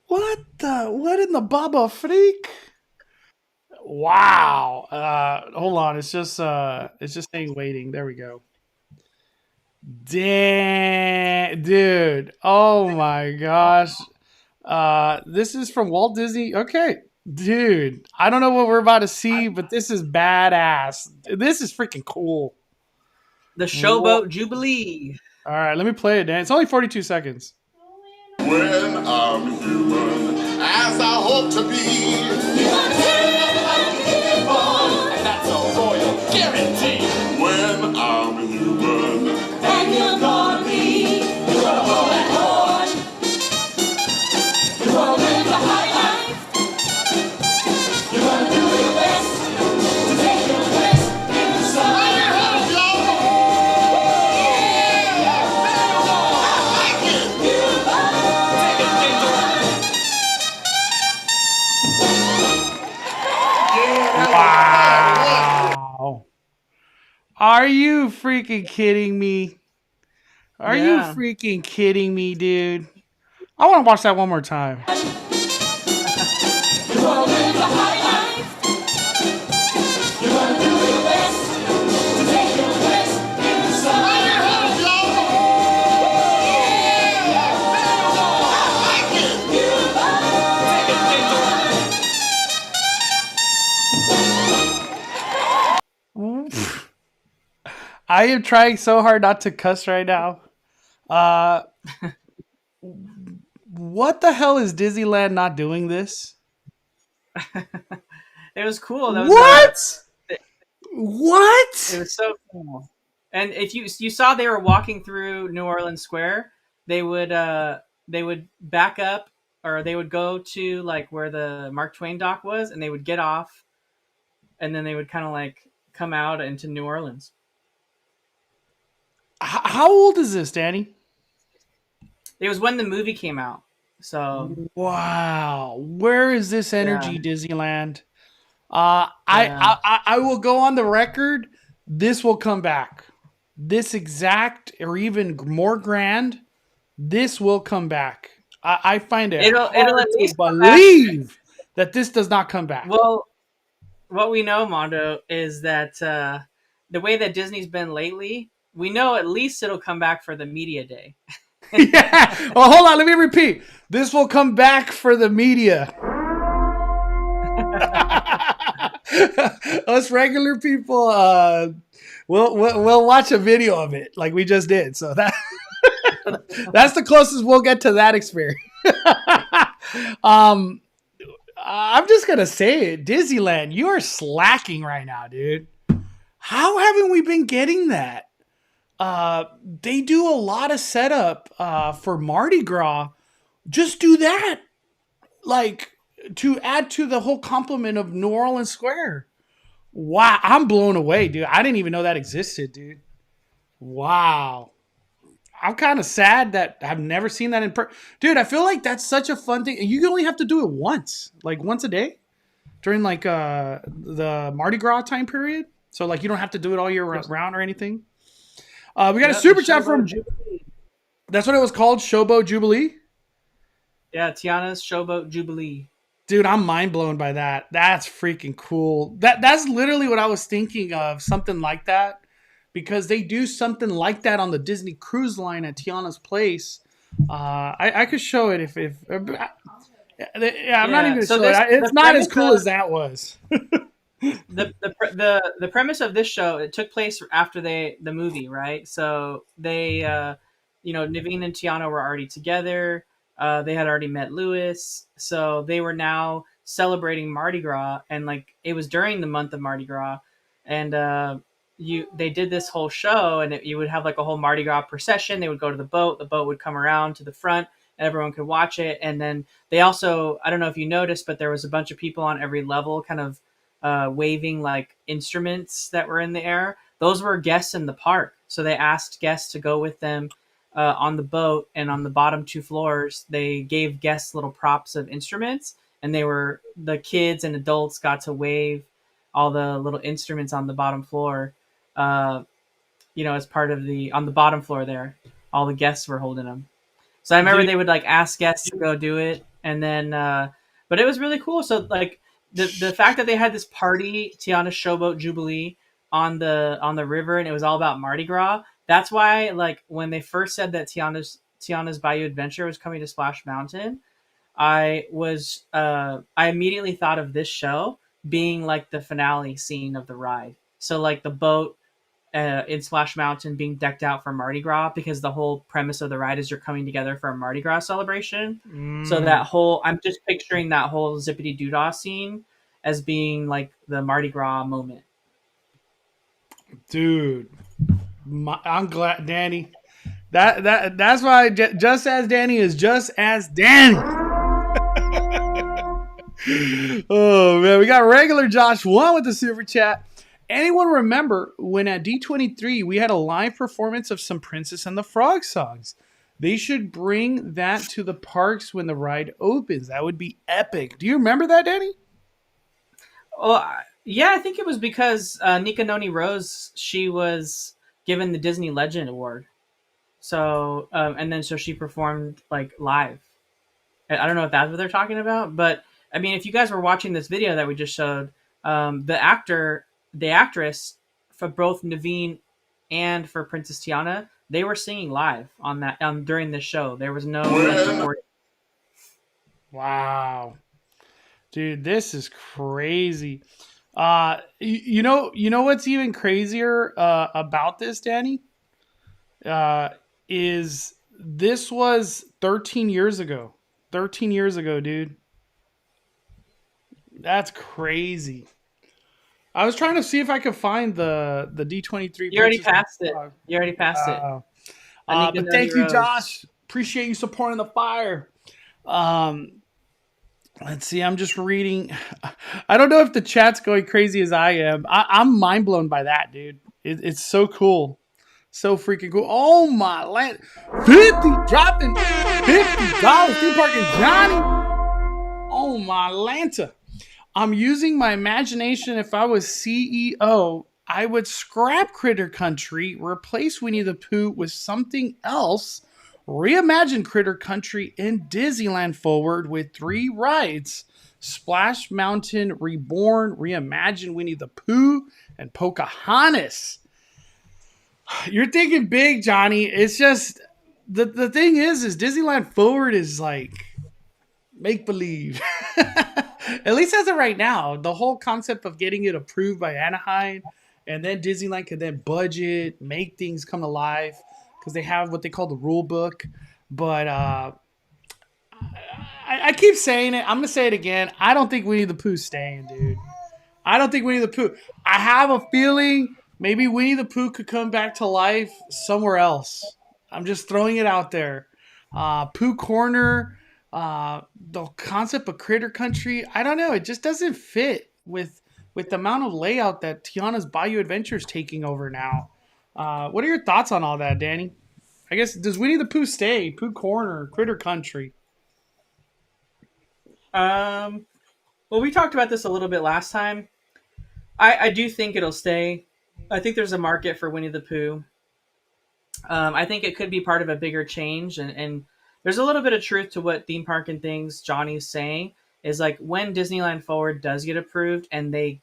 What in the Baba Freak? Wow. Hold on. It's just saying waiting. There we go. Damn, dude. Oh my gosh. This is from Walt Disney. Okay. Dude, I don't know what we're about to see, but this is badass. This is freaking cool. The Showboat Jubilee. All right, let me play it, Dan. It's only 42 seconds. When I'm human, as I hope to be, and that's a royal guarantee. When I'm human, And you're gonna be, you're gonna hold that horn. You're gonna live the high life. You're gonna do your best to take your place in the sun. Wow. Are you freaking kidding me? Are you freaking kidding me, dude? I want to watch that one more time. You're gonna live the high life. You're gonna do your best to take your place in the sun. I am trying so hard not to cuss right now. What the hell is Disneyland not doing this? It was cool. That was, What? What? It was so cool. And if you saw they were walking through New Orleans Square, they would back up, or they would go to like where the Mark Twain dock was, and they would get off, and then they would kind of like come out into New Orleans. How old is this, Danny? It was when the movie came out. So Wow. Where is this yeah, energy, Disneyland? yeah. I will go on the record. This will come back. This exact or even more grand. This will come back. I find it It'll hard at to least come back. believe that this does not come back. Well, what we know, Mondo, is that the way that Disney's been lately, we know at least it'll come back for the media day. Yeah. Well, hold on. Let me repeat. This will come back for the media. Us regular people, we'll watch a video of it like we just did. So that's the closest we'll get to that experience. I'm just gonna say it, Disneyland, you are slacking right now, dude. How haven't we been getting that? They do a lot of setup for Mardi Gras. Just do that, like to add to the whole complement of New Orleans Square. Wow, I'm blown away, dude. I didn't even know that existed, dude. Wow. I'm kind of sad that I've never seen that in person. Dude, I feel like that's such a fun thing. You only have to do it once, like once a day during like the Mardi Gras time period. So like you don't have to do it all year round or anything. We got a super chat from Jubilee. That's what it was called, Showboat Jubilee. Yeah, Tiana's Showboat Jubilee. Dude, I'm mind blown by that. That's freaking cool. That's literally what I was thinking of, something like that. Because they do something like that on the Disney Cruise Line at Tiana's Place. I could show it if yeah, I'm not even so sure. It's not as cool of, as that was. the premise of this show, it took place after the movie, right? So they Naveen and Tiana were already together. They had already met Lewis, so they were now celebrating Mardi Gras, and like it was during the month of Mardi Gras, and they did this whole show, and you would have like a whole Mardi Gras procession. They would go to the boat would come around to the front, and everyone could watch it. And then they also, I don't know if you noticed, but there was a bunch of people on every level kind of waving like instruments that were in the air. Those were guests in the park, so they asked guests to go with them on the boat, and on the bottom two floors they gave guests little props of instruments, and the kids and adults got to wave all the little instruments on the bottom floor, as part of on the bottom floor there, all the guests were holding them. So I remember they would like ask guests to go do it, and then but it was really cool. So like the fact that they had this party, Tiana's Showboat Jubilee, on the river, and it was all about Mardi Gras. That's why, like, when they first said that Tiana's Bayou Adventure was coming to Splash Mountain, I immediately thought of this show being like the finale scene of the ride. So like the boat in Splash Mountain being decked out for Mardi Gras, because the whole premise of the ride is you're coming together for a Mardi Gras celebration. So I'm just picturing that whole zippity doodah scene as being like the Mardi Gras moment. Dude, I'm glad, Danny. That's why Just As Danny is Just As Danny. Oh man, we got regular Josh 1 with the super chat. Anyone remember when at D23 we had a live performance of some Princess and the Frog songs? They should bring that to the parks when the ride opens. That would be epic. Do you remember that, Danny? Well, yeah, I think it was because Nika Noni Rose, she was given the Disney Legend Award. So, and then so she performed like live. I don't know if that's what they're talking about, but I mean, if you guys were watching this video that we just showed, the actress for both Naveen and for Princess Tiana, they were singing live on that during the show. There was no recording. Wow, dude, this is crazy. You know what's even crazier about this, Danny? Is this was 13 years ago. 13 years ago, dude. That's crazy. I was trying to see if I could find the D23 You already Princess. passed it. You already passed it. Uh, Anika but Noni thank you, Rose. Josh. Appreciate you supporting the fire. Um, let's see. I'm just reading. I don't know if the chat's going crazy as I am. I'm mind blown by that, dude. It's so cool. So freaking cool. Oh my land. 50 dropping $50 theme park in Johnny. Oh my Lanta. I'm using my imagination. If I was CEO, I would scrap Critter Country, replace Winnie the Pooh with something else, reimagine Critter Country in Disneyland Forward with 3 rides: Splash Mountain Reborn, reimagine Winnie the Pooh, and Pocahontas. You're thinking big, Johnny. It's just the thing is Disneyland Forward is like make believe. At least as of right now, the whole concept of getting it approved by Anaheim, and then Disneyland could then budget, make things come to life because they have what they call the rule book. But I keep saying it. I'm gonna say it again. I don't think Winnie the Pooh's staying, dude. I don't think Winnie the Pooh. I have a feeling maybe Winnie the Pooh could come back to life somewhere else. I'm just throwing it out there. Pooh Corner, the concept of Critter Country. I don't know. It just doesn't fit with the amount of layout that Tiana's Bayou Adventure is taking over now. What are your thoughts on all that, Danny? I guess does Winnie the Pooh stay? Pooh Corner, Critter Country. Well, we talked about this a little bit last time. I do think it'll stay. I think there's a market for Winnie the Pooh. I think it could be part of a bigger change, and there's a little bit of truth to what Theme Park and Things Johnny's saying is like when Disneyland Forward does get approved, and they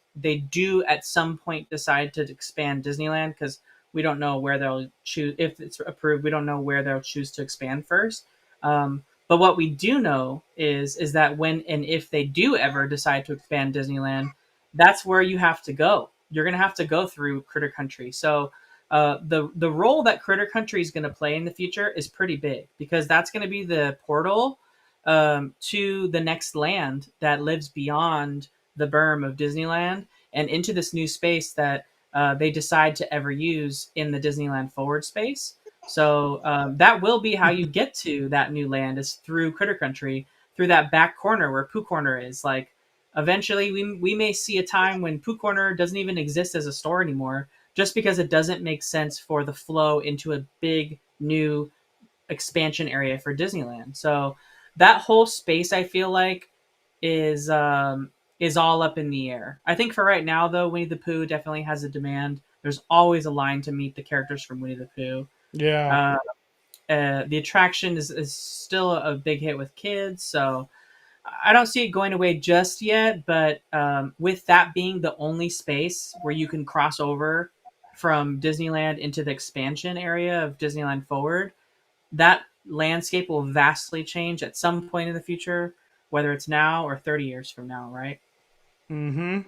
do at some point decide to expand Disneyland, because we don't know where they'll choose. If it's approved, we don't know where they'll choose to expand first. But what we do know is that when and if they do ever decide to expand Disneyland, that's where you have to go. You're going to have to go through Critter Country. So the role that Critter Country is going to play in the future is pretty big, because that's going to be the portal to the next land that lives beyond the berm of Disneyland and into this new space that they decide to ever use in the Disneyland Forward space. So that will be how you get to that new land, is through Critter Country, through that back corner where Pooh Corner is. Like, eventually we may see a time when Pooh Corner doesn't even exist as a store anymore, just because it doesn't make sense for the flow into a big new expansion area for Disneyland. So that whole space, I feel like, is all up in the air. I think for right now, though, Winnie the Pooh definitely has a demand. There's always a line to meet the characters from Winnie the Pooh. Yeah. The attraction is still a big hit with kids, so I don't see it going away just yet. But with that being the only space where you can cross over from Disneyland into the expansion area of Disneyland Forward, that landscape will vastly change at some point in the future, whether it's now or 30 years from now, right? Mm-hmm.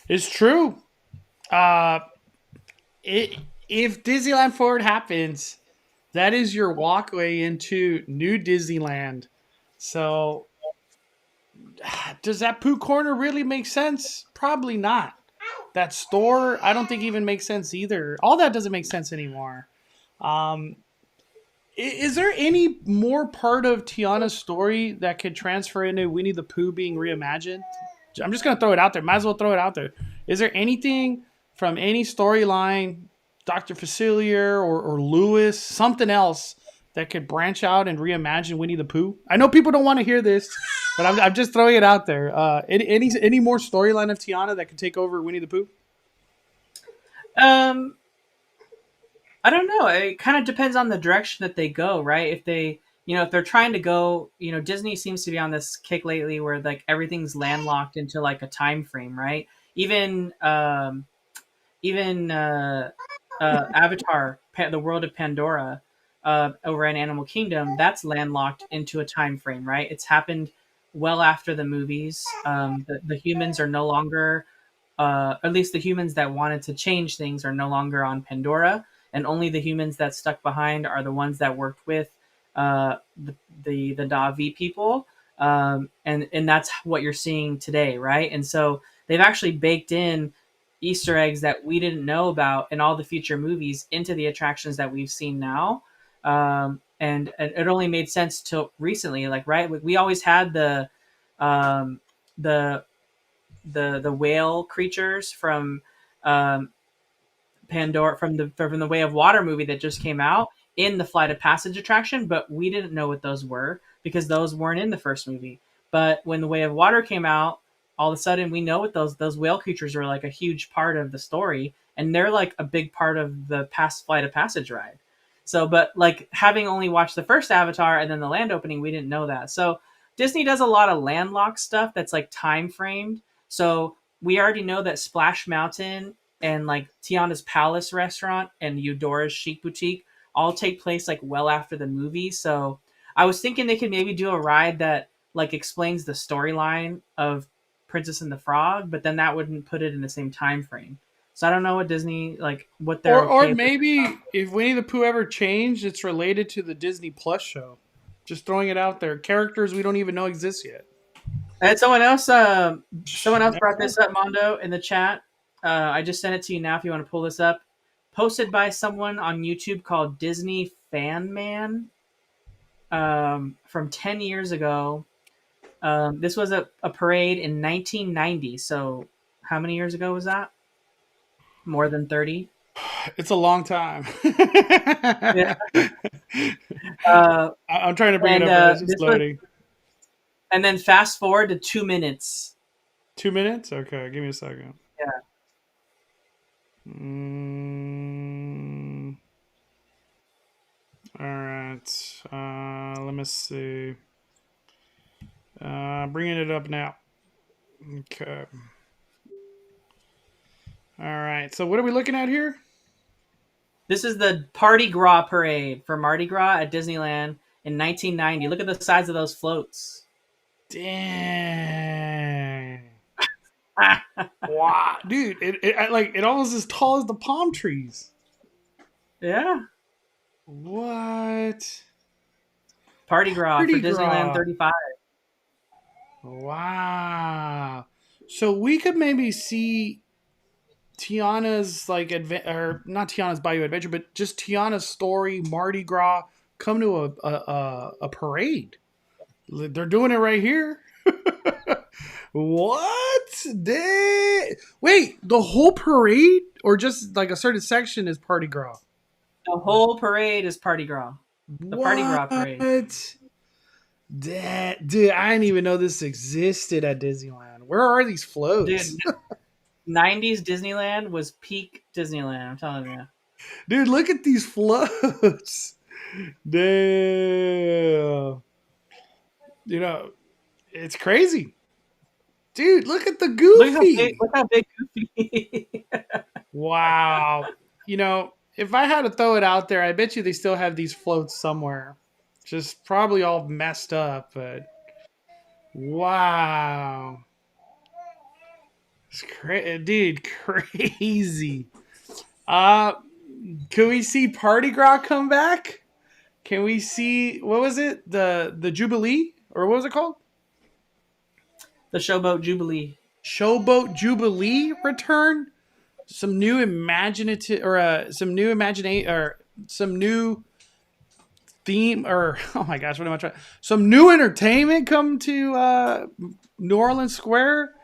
It's true. If Disneyland Forward happens, that is your walkway into new Disneyland. So, does that Pooh Corner really make sense? Probably not. That store, I don't think even makes sense either. All that doesn't make sense anymore. Is there any more part of Tiana's story that could transfer into Winnie the Pooh being reimagined? I'm just going to throw it out there. Might as well throw it out there. Is there anything from any storyline, Dr. Facilier or Lewis, something else that could branch out and reimagine Winnie the Pooh? I know people don't want to hear this, but I'm just throwing it out there. Any more storyline of Tiana that could take over Winnie the Pooh? I don't know. It kind of depends on the direction that they go, right? If they're trying to go, Disney seems to be on this kick lately where like everything's landlocked into like a time frame, right? Even Avatar, the World of Pandora, over in Animal Kingdom, that's landlocked into a time frame, right? It's happened well after the movies. The humans are no longer, at least the humans that wanted to change things, are no longer on Pandora, and only the humans that stuck behind are the ones that worked with the Na'vi people, and that's what you're seeing today, right? And so they've actually baked in Easter eggs that we didn't know about in all the future movies into the attractions that we've seen now. And it only made sense till recently. Like, right, we always had um, the the whale creatures from um, Pandora from the Way of Water movie that just came out in the Flight of Passage attraction, but we didn't know what those were because those weren't in the first movie. But when the Way of Water came out, all of a sudden we know what those whale creatures are like a huge part of the story, and they're like a big part of the past Flight of Passage ride. So, but like having only watched the first Avatar and then the land opening, we didn't know that. So Disney does a lot of landlocked stuff that's like time framed. So we already know that Splash Mountain and like Tiana's Palace restaurant and Eudora's Chic Boutique all take place like well after the movie. So I was thinking they could maybe do a ride that like explains the storyline of Princess and the Frog, but then that wouldn't put it in the same time frame. So I don't know what Disney like what they're Or okay with. maybe if Winnie the Pooh ever changed, it's related to the Disney Plus show. Just throwing it out there. Characters we don't even know exist yet. And someone else brought this up, Mondo, in the chat. I just sent it to you now if you want to pull this up. Posted by someone on YouTube called Disney Fan Man from 10 years ago. This was a parade in 1990. So how many years ago was that? More than 30? It's a long time. Yeah. I'm trying to bring it up. It's just loading. And then fast forward to 2 minutes. 2 minutes? Okay, give me a second. Yeah. All right. Let me see. Bringing it up now. Okay. All right. So what are we looking at here? This is the Party Gras parade for Mardi Gras at Disneyland in 1990. Look at the size of those floats. Dang. Wow, dude! It almost as tall as the palm trees. Yeah. What? Party Gras for Disneyland 35. Wow. So we could maybe see Tiana's or not Tiana's Bayou Adventure, but just Tiana's story, Mardi Gras, come to a parade. They're doing it right here. What? Wait, the whole parade, or just like a certain section is Party Gras? The whole parade is Party Gras. The Party Gras parade. Dude, I didn't even know this existed at Disneyland. Where are these floats? Dude, 90s Disneyland was peak Disneyland, I'm telling you. Dude, look at these floats. Damn. You know, it's crazy. Dude, look at the Goofy. Look how big Goofy. Wow. You know, if I had to throw it out there, I bet you they still have these floats somewhere. Just probably all messed up, but wow. It's dude, crazy. Can we see Party Gras come back? Can we see, what was it? The Jubilee? Or what was it called? The Showboat Jubilee. Showboat Jubilee return? Some new theme, or oh my gosh, what am I trying? Some new entertainment come to New Orleans Square.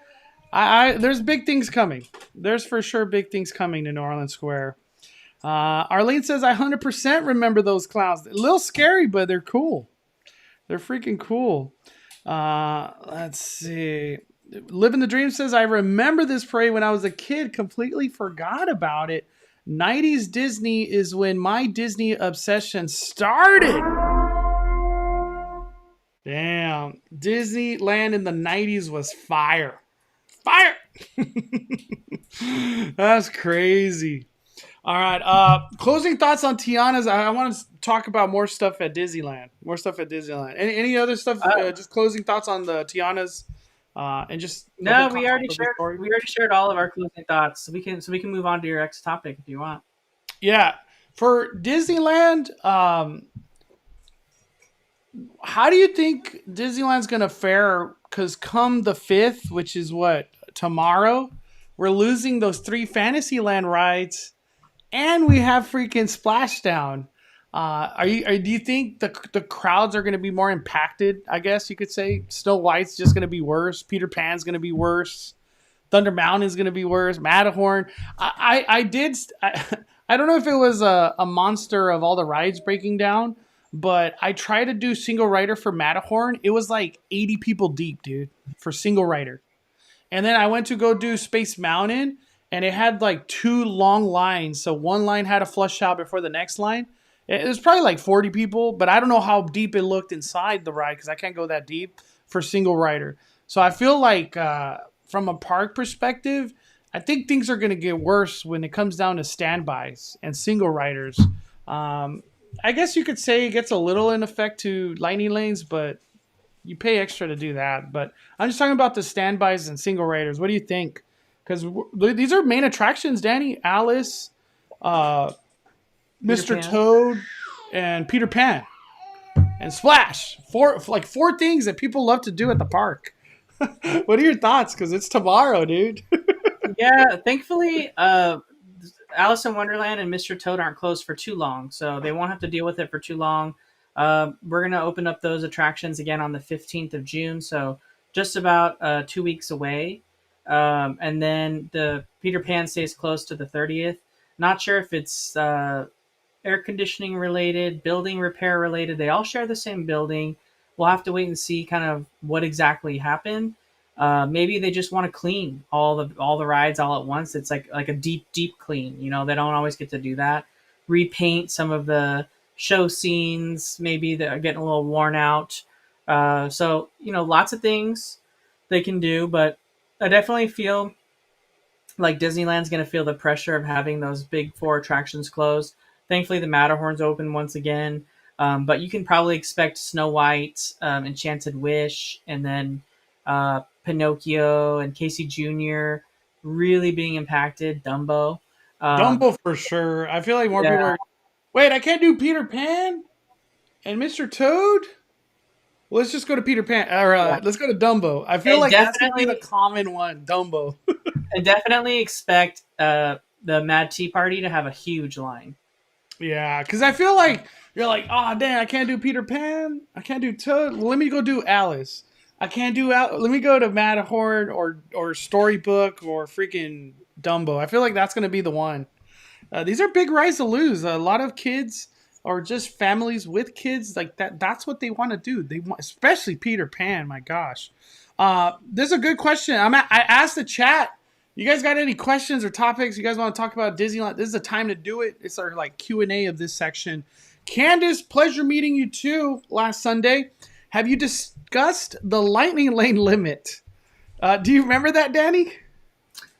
There's big things coming. There's for sure big things coming to New Orleans Square. Arlene says, I 100% remember those clowns. A little scary, but they're cool. They're freaking cool. Let's see. Living the Dream says, I remember this parade when I was a kid. Completely forgot about it. 90s Disney is when my Disney obsession started. Damn. Disneyland in the 90s was fire. Fire! That's crazy. All right. Closing thoughts on Tiana's. I want to talk about more stuff at Disneyland. Any other stuff? Just closing thoughts on the Tiana's, and just no. We already shared all of our closing thoughts. So we can move on to your next topic if you want. Yeah, for Disneyland. How do you think Disneyland's gonna fare? Because come the 5th, which is what, tomorrow, we're losing those 3 Fantasyland rides, and we have freaking Splashdown. Do you think the crowds are going to be more impacted? I guess you could say Snow White's just going to be worse. Peter Pan's going to be worse. Thunder Mountain is going to be worse. Matterhorn. I don't know if it was a monster of all the rides breaking down, but I tried to do single rider for Matterhorn. It was like 80 people deep, dude, for single rider. And then I went to go do Space Mountain, and it had like 2 long lines. So one line had to flush out before the next line. It was probably like 40 people, but I don't know how deep it looked inside the ride because I can't go that deep for single rider. So I feel like from a park perspective, I think things are going to get worse when it comes down to standbys and single riders. I guess you could say it gets a little in effect to lightning lanes, but you pay extra to do that. But I'm just talking about the standbys and single riders. What do you think? Because these are main attractions, Danny. Alice, Mr. Toad, and Peter Pan. And Splash. 4 things that people love to do at the park. What are your thoughts? Because it's tomorrow, dude. Yeah, thankfully, Alice in Wonderland and Mr. Toad aren't closed for too long, so they won't have to deal with it for too long. We're going to open up those attractions again on the 15th of June, so just about 2 weeks away. And then the Peter Pan stays closed to the 30th. Not sure if it's air conditioning related, building repair related. They all share the same building. We'll have to wait and see kind of what exactly happened. Maybe they just want to clean all the rides all at once. It's like a deep clean. You know, they don't always get to do that. Repaint some of the show scenes. Maybe they're getting a little worn out. So you know, lots of things they can do, but I definitely feel like Disneyland's going to feel the pressure of having those big 4 attractions closed. Thankfully, the Matterhorn's open once again. But you can probably expect Snow White, Enchanted Wish, and then Pinocchio and Casey Jr. really being impacted. Dumbo. Dumbo for sure. I feel like more people are. Wait, I can't do Peter Pan and Mr. Toad? Well, let's just go to Peter Pan. Or let's go to Dumbo. I feel like that's going to be the common one, Dumbo. And definitely expect the Mad Tea Party to have a huge line. Yeah, because I feel like you're like, oh, dang, I can't do Peter Pan. I can't do Toad. Well, let me go do Alice. I can't do Let me go to Matterhorn or Storybook or freaking Dumbo. I feel like that's going to be the one. These are big rides to lose. A lot of kids or just families with kids like that. That's what they want to do. They want, especially Peter Pan. My gosh, this is a good question. I asked the chat. You guys got any questions or topics you guys want to talk about Disneyland? This is the time to do it. It's our like Q&A of this section. Candace, pleasure meeting you too last Sunday. Have you discussed the lightning lane limit? Do you remember that, Danny?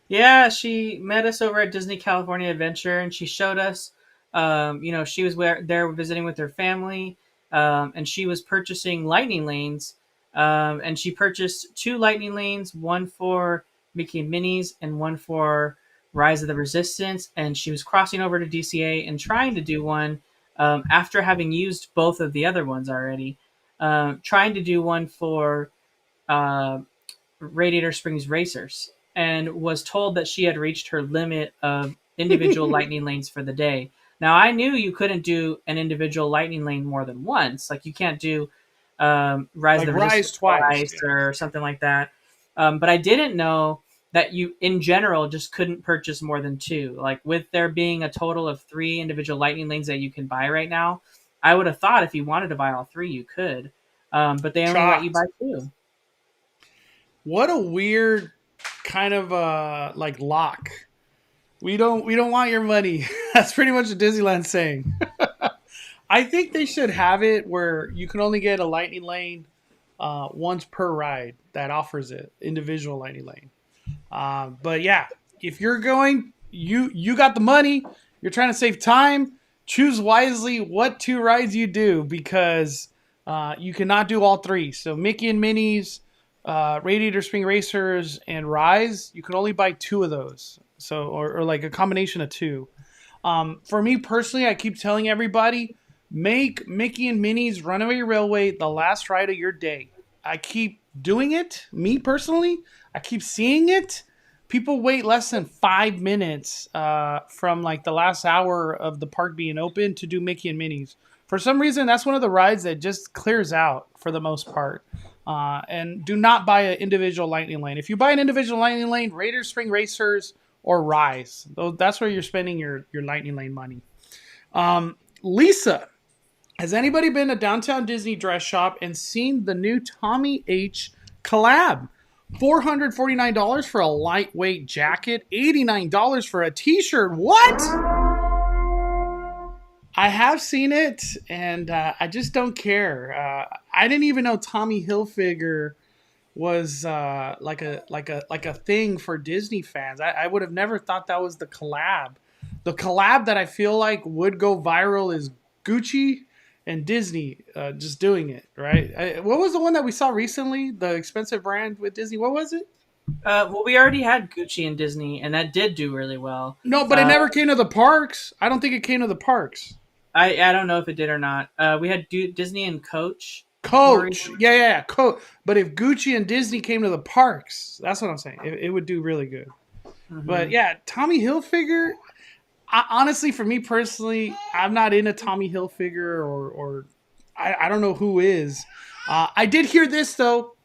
Yeah, she met us over at Disney California Adventure, and she showed us, she was there visiting with her family, and she was purchasing lightning lanes, and she purchased 2 lightning lanes, one for Mickey and Minnie's and one for Rise of the Resistance, and she was crossing over to DCA and trying to do one after having used both of the other ones already, trying to do one for Radiator Springs Racers, and was told that she had reached her limit of individual lightning lanes for the day. Now, I knew you couldn't do an individual lightning lane more than once. Like, you can't do Rise of the Resistance twice or something like that. But I didn't know that you, in general, just couldn't purchase more than 2. Like, with there being a total of 3 individual lightning lanes that you can buy right now, I would have thought if you wanted to buy all 3, you could. But they only let you buy 2. What a weird kind of like lock. We don't want your money. That's pretty much what Disneyland's saying. I think they should have it where you can only get a lightning lane once per ride that offers it, individual lightning lane. But yeah, if you're going, you got the money, you're trying to save time, choose wisely what 2 rides you do, because you cannot do all 3. So Mickey and Minnie's, Radiator Spring Racers, and Rise, you can only buy 2 of those. So, or like a combination of 2. For me personally, I keep telling everybody, make Mickey and Minnie's Runaway Railway the last ride of your day. I keep doing it, me personally. I keep seeing it. people wait less than 5 minutes from like the last hour of the park being open to do Mickey and Minnie's. For some reason, that's one of the rides that just clears out for the most part. And do not buy an individual Lightning Lane. If you buy an individual Lightning Lane, Raiders Spring Racers or Rise, that's where you're spending your Lightning Lane money. Lisa, has anybody been to Downtown Disney Dress Shop and seen the new Tommy H collab? $449 for a lightweight jacket, $89 for a t-shirt. What? I have seen it, and I just don't care. I didn't even know Tommy Hilfiger was like a thing for Disney fans. I would have never thought that was the collab. The collab that I feel like would go viral is Gucci and Disney just doing it, right? What was the one that we saw recently? The expensive brand with Disney. What was it? Well, we already had Gucci and Disney, and that did do really well. No, but it never came to the parks. I don't think it came to the parks. I don't know if it did or not. We had Disney and Coach. Coach. Yeah. Coach. But if Gucci and Disney came to the parks, that's what I'm saying. It would do really good. Mm-hmm. But yeah, Tommy Hilfiger, honestly, for me personally, I'm not into Tommy Hilfiger or I don't know who is. I did hear this, though,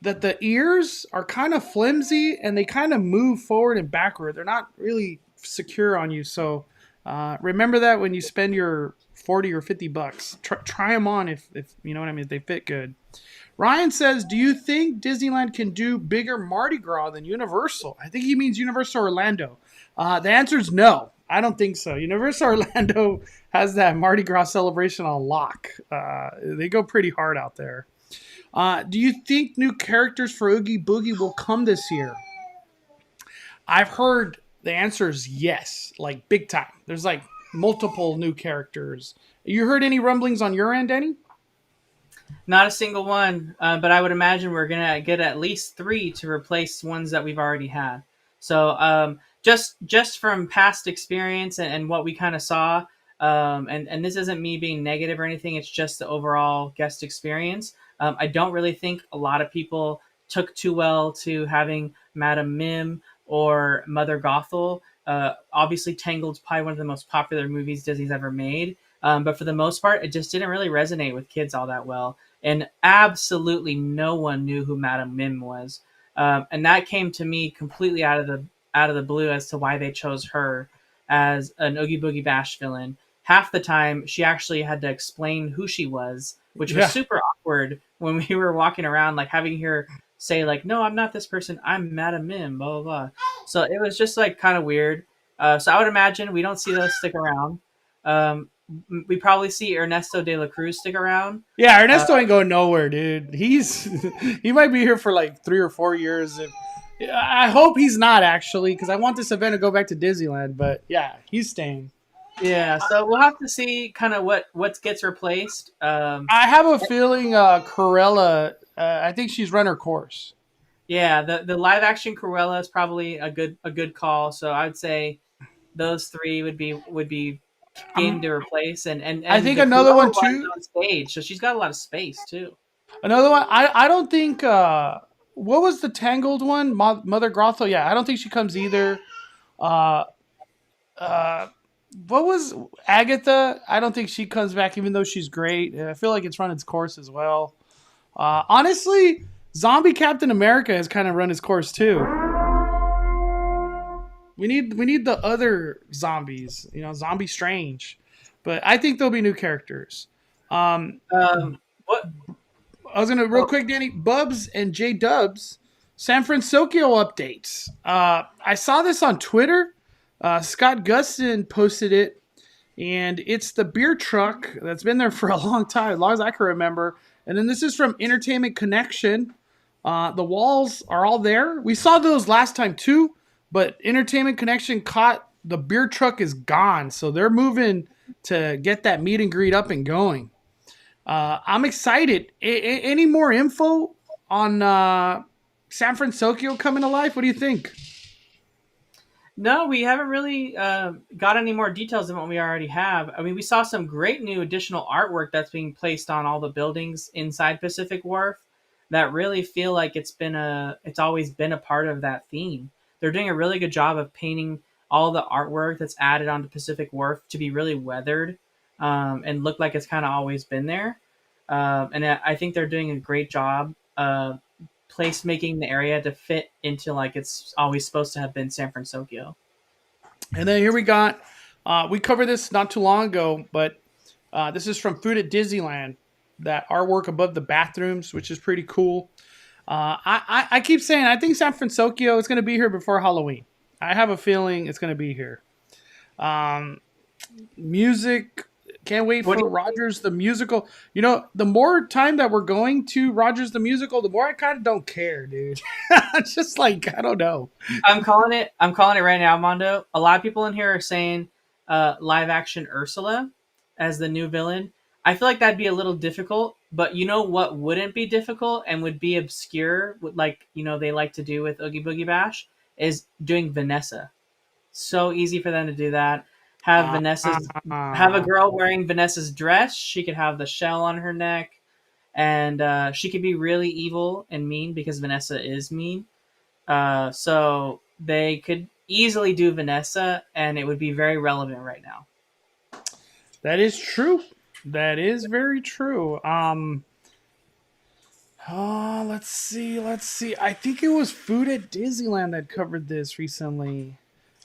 that the ears are kind of flimsy and they kind of move forward and backward. They're not really secure on you. So remember that when you spend your $40 or $50. Try them on if you know what I mean, if they fit good. Ryan says, do you think Disneyland can do bigger Mardi Gras than Universal? I think he means Universal Orlando. The answer is no. I don't think so. Universal Orlando has that Mardi Gras celebration on lock. They go pretty hard out there. Do you think new characters for Oogie Boogie will come this year? I've heard the answer is yes, like big time. There's like multiple new characters. You heard any rumblings on your end, Danny? Not a single one, but I would imagine we're going to get at least 3 to replace ones that we've already had. So just from past experience and what we kind of saw, and this isn't me being negative or anything, it's just the overall guest experience. I don't really think a lot of people took too well to having Madame Mim or Mother Gothel. Obviously, Tangled's probably one of the most popular movies Disney's ever made. But for the most part, it just didn't really resonate with kids all that well. And absolutely no one knew who Madame Mim was. And that came to me completely out of the blue as to why they chose her as an Oogie Boogie Bash villain. Half the time, she actually had to explain who she was, which was super awkward when we were walking around, like having her say, like, no, I'm not this person. I'm Madame Mim, blah, blah, blah. So it was just like kind of weird. So I would imagine we don't see those stick around. We probably see Ernesto de la Cruz stick around. Yeah, Ernesto ain't going nowhere, dude. He might be here for like 3 or 4 years. I hope he's not, actually, because I want this event to go back to Disneyland. But yeah, he's staying. Yeah, so we'll have to see kind of what gets replaced. I have a feeling Cruella. I think she's run her course. Yeah, the live action Cruella is probably a good call. So I would say those 3 would be game to replace, and I think another one too on stage, so she's got a lot of space too. Another one, I don't think. What was the Tangled one? Mother Gothel? Yeah, I don't think she comes either. What was Agatha? I don't think she comes back, even though she's great. I feel like it's run its course as well. Honestly, Zombie Captain America has kind of run its course too. We need the other zombies, Zombie Strange. But I think there'll be new characters. What? I was going to, real quick, Danny, Bubs and J Dubs, San Francisco updates. I saw this on Twitter. Scott Gustin posted it, and it's the beer truck that's been there for a long time, as long as I can remember. And then this is from Entertainment Connection. The walls are all there. We saw those last time too. But Entertainment Connection caught the beer truck is gone. So they're moving to get that meet and greet up and going. I'm excited. Any more info on San Francisco coming to life? What do you think? No, we haven't really got any more details than what we already have. I mean, we saw some great new additional artwork that's being placed on all the buildings inside Pacific Wharf that really feel like it's always been a part of that theme. they're doing a really good job of painting all the artwork that's added onto Pacific Wharf to be really weathered, and look like it's kind of always been there. And I think they're doing a great job place making the area to fit into like it's always supposed to have been San Francisco. And then here we covered this not too long ago, but this is from Food at Disneyland. That artwork above the bathrooms, which is pretty cool. I keep saying I think San Francisco is going to be here before Halloween. I have a feeling it's going to be here. Music, can't wait for Rogers the Musical. You know, the more time that we're going to Rogers the Musical, the more I kind of don't care, dude. It's just like, I don't know. I'm calling it right now, Mondo. A lot of people in here are saying live action Ursula as the new villain. I feel like that'd be a little difficult, but you know what wouldn't be difficult and would be obscure, like, you know, they like to do with Oogie Boogie Bash, is doing Vanessa. So easy for them to do that. Have a girl wearing Vanessa's dress. She could have the shell on her neck, and she could be really evil and mean because Vanessa is mean. So they could easily do Vanessa, and it would be very relevant right now. That is true. That is very true. Let's see. I think it was Food at Disneyland that covered this recently.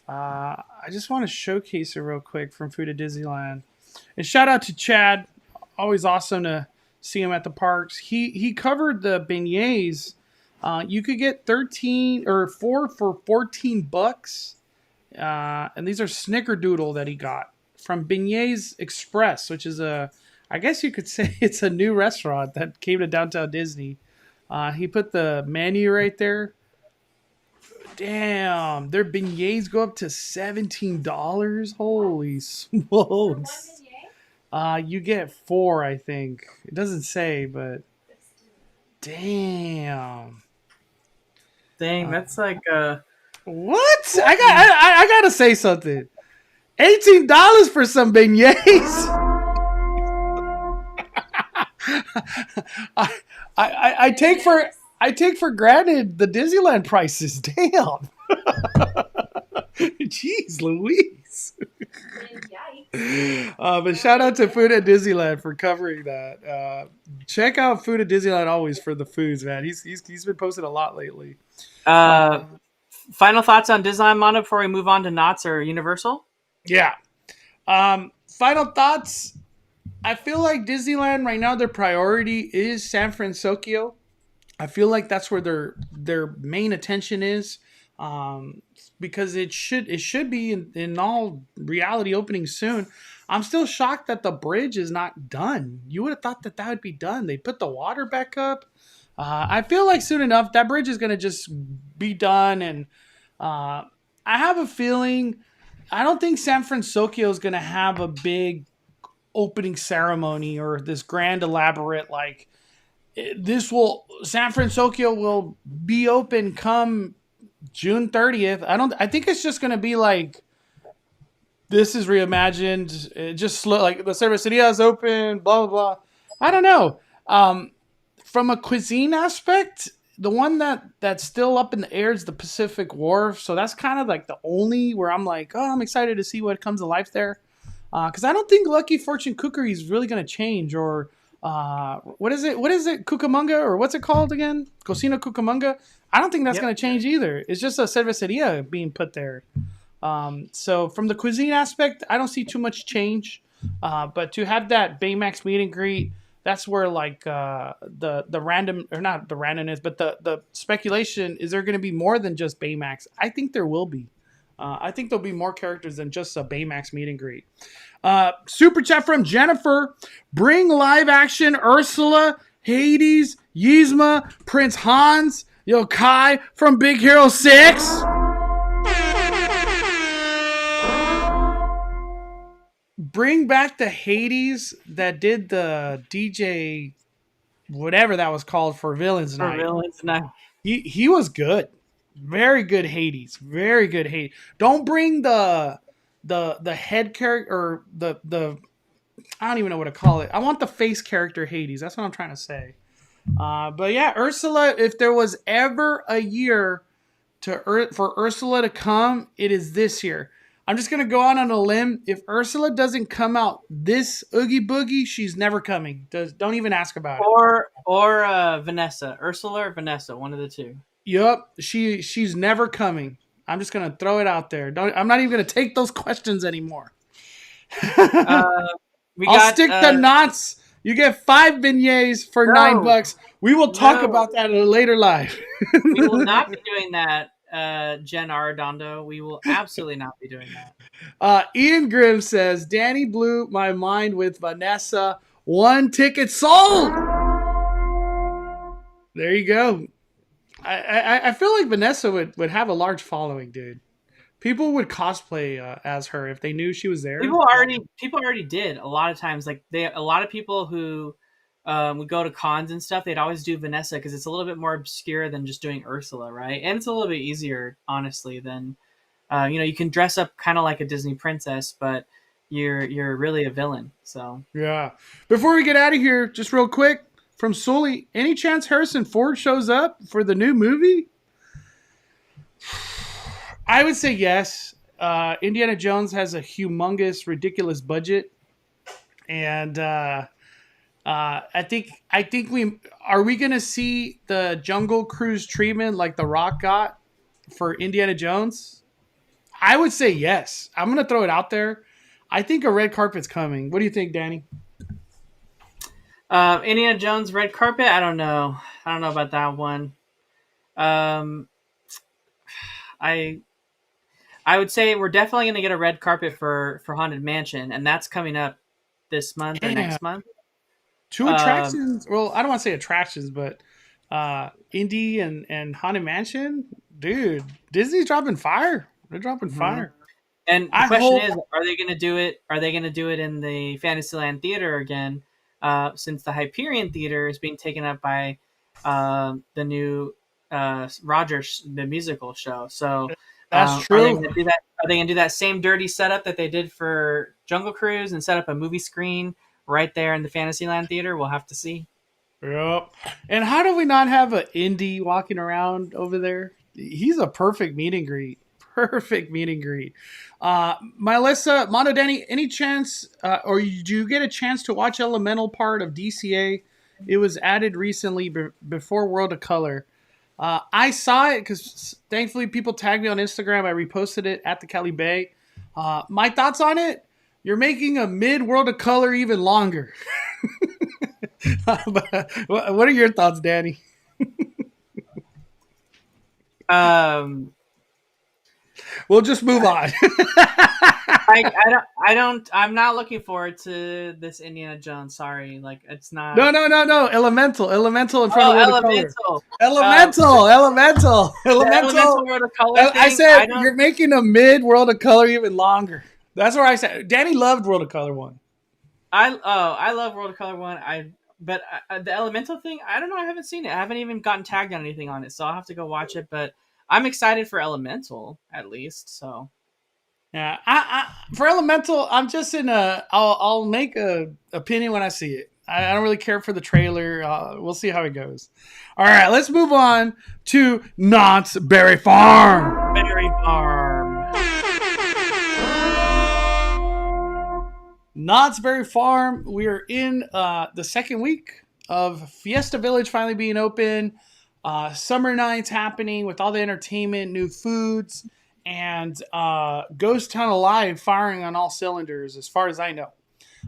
I just want to showcase it real quick from Food at Disneyland. And shout out to Chad. Always awesome to see him at the parks. He covered the beignets. You could get 4 for $14. And these are Snickerdoodle that he got from Beignets Express, which is I guess you could say it's a new restaurant that came to Downtown Disney. He put the menu right there. Damn, their beignets go up to $17. Holy smokes. You get 4, I think. It doesn't say, but damn. Dang, that's like what? I gotta say something. $18 for some beignets. I take for granted the Disneyland prices. Damn. Jeez Louise. But shout out to Food at Disneyland for covering that. Check out Food at Disneyland always for the foods, man. He's been posting a lot lately. Final thoughts on Disneyland, Mono, before we move on to Knott's or Universal? Yeah. Final thoughts. I feel like Disneyland right now, their priority is San Francisco. I feel like that's where their main attention is, because it should be in all reality opening soon. I'm still shocked that the bridge is not done. You would have thought that would be done. They put the water back up. I feel like soon enough that bridge is going to just be done, and I have a feeling I don't think San Francisco is going to have a big opening ceremony or this grand elaborate like San Francisco will be open come June 30th. I think it's just going to be like, this is reimagined. It just slow, like the cerveceria is open, blah, blah, blah. I don't know. From a cuisine aspect, the one that's still up in the air is the Pacific Wharf. So that's kind of like the only where I'm like, oh, I'm excited to see what comes to life there. Because I don't think Lucky Fortune Cookery is really going to change, or what is it? Cucamonga, or what's it called again? Cocina Cucamonga. I don't think that's going to change either. It's just a cerveceria being put there. So from the cuisine aspect, I don't see too much change. But to have that Baymax meet and greet, that's where like the random, or not the randomness, but the speculation is there going to be more than just Baymax. I think there will be. I think there'll be more characters than just a Baymax meet and greet. Super chat from Jennifer. Bring live action Ursula, Hades, Yzma, Prince Hans, Yokai from Big Hero 6. Bring back the Hades that did the DJ, whatever that was called, for Villains Night. He was good. Very good Hades. Very good Hades. Don't bring the head character, or the I don't even know what to call it. I want the face character Hades. That's what I'm trying to say. But yeah, Ursula, if there was ever a year for Ursula to come, it is this year. I'm just gonna go out on a limb. If Ursula doesn't come out this Oogie Boogie, she's never coming. Don't even ask about it. Or Vanessa, Ursula or Vanessa, one of the two. Yup, she's never coming. I'm just gonna throw it out there. I'm not even gonna take those questions anymore. I'll stick to Knott's. You get 5 beignets for $9. We will talk about that in a later live. We will not be doing that, Jen Arredondo. We will absolutely not be doing that. Ian Grimm says, Danny blew my mind with Vanessa. 1 ticket sold. There you go. I feel like Vanessa would have a large following, dude. People would cosplay as her if they knew she was there. People already did a lot of times. Like a lot of people who would go to cons and stuff, they'd always do Vanessa because it's a little bit more obscure than just doing Ursula, right? And it's a little bit easier, honestly, than you can dress up kind of like a Disney princess, but you're really a villain. So yeah. Before we get out of here, just real quick from Sully, any chance Harrison Ford shows up for the new movie? I would say yes. Indiana Jones has a humongous, ridiculous budget, and I think are we gonna see the Jungle Cruise treatment like The Rock got for Indiana Jones? I would say yes. I'm gonna throw it out there. I think a red carpet's coming. What do you think, Danny? Indiana Jones red carpet? I don't know about that one. I would say we're definitely going to get a red carpet for Haunted Mansion, and that's coming up this month or next month. 2 attractions. Well, I don't want to say attractions, but Indy and Haunted Mansion, dude. Disney's dropping fire. They're dropping fire. And the question is, are they going to do it? Are they going to do it in the Fantasyland Theater again? Since the Hyperion Theater is being taken up by the new Rogers the musical show. So that's true. Are they going to do that same dirty setup that they did for Jungle Cruise and set up a movie screen right there in the Fantasyland Theater? We'll have to see. Yep. And how do we not have an Indy walking around over there? He's a perfect meet and greet. Perfect meet and greet. Melissa, Mono Danny, any chance, or do you get a chance to watch Elemental part of DCA? It was added recently before World of Color. I saw it because thankfully people tagged me on Instagram. I reposted it at the Cali Bay. My thoughts on it? You're making a mid-World of Color even longer. What are your thoughts, Danny? We'll just move on. I'm not looking forward to this Indiana Jones. Sorry, like it's not. No. Elemental in front of World of Color. Elemental. World of Color I said you're making a mid World of Color even longer. That's where I said Danny loved World of Color 1. I love World of Color 1. But the Elemental thing, I don't know. I haven't seen it. I haven't even gotten tagged on anything on it, so I'll have to go watch it. But I'm excited for Elemental at least. So yeah, for Elemental, I'm just I'll make a opinion when I see it. I don't really care for the trailer. We'll see how it goes. All right, let's move on to Knott's Berry Farm. Berry Farm. Knott's Berry Farm. We are in the second week of Fiesta Village finally being open. Summer nights happening with all the entertainment, new foods, and Ghost Town Alive firing on all cylinders as far as I know.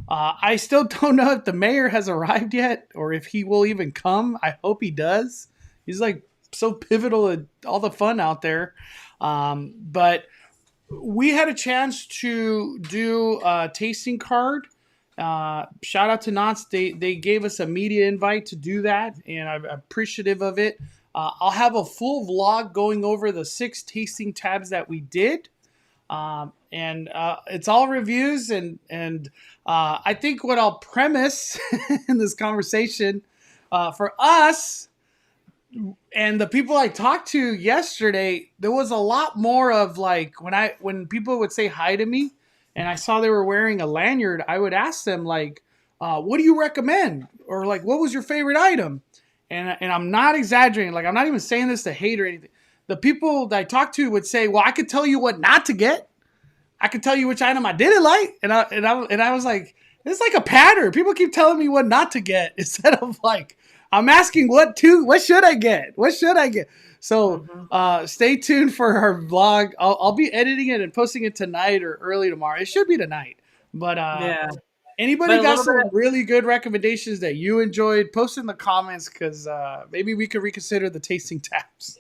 I still don't know if the mayor has arrived yet or if he will even come. I hope he does. He's like so pivotal to all the fun out there. But we had a chance to do a tasting card. Shout out to Knott's. They gave us a media invite to do that, and I'm appreciative of it. I'll have a full vlog going over the 6 tasting tabs that we did. And it's all reviews, and I think what I'll premise in this conversation for us and the people I talked to yesterday, there was a lot more of like when people would say hi to me and I saw they were wearing a lanyard, I would ask them like, what do you recommend? Or like, what was your favorite item? And I'm not exaggerating. Like, I'm not even saying this to hate or anything. the people that I talked to would say, well, I could tell you what not to get. I could tell you which item I didn't like. And I was like, it's like a pattern. People keep telling me what not to get instead of like, I'm asking what should I get? What should I get? So stay tuned for her vlog. I'll be editing it and posting it tonight or early tomorrow. It should be tonight. But Yeah. anybody But a got little some bit- really good recommendations that you enjoyed? Post in the comments because maybe we could reconsider the tasting taps.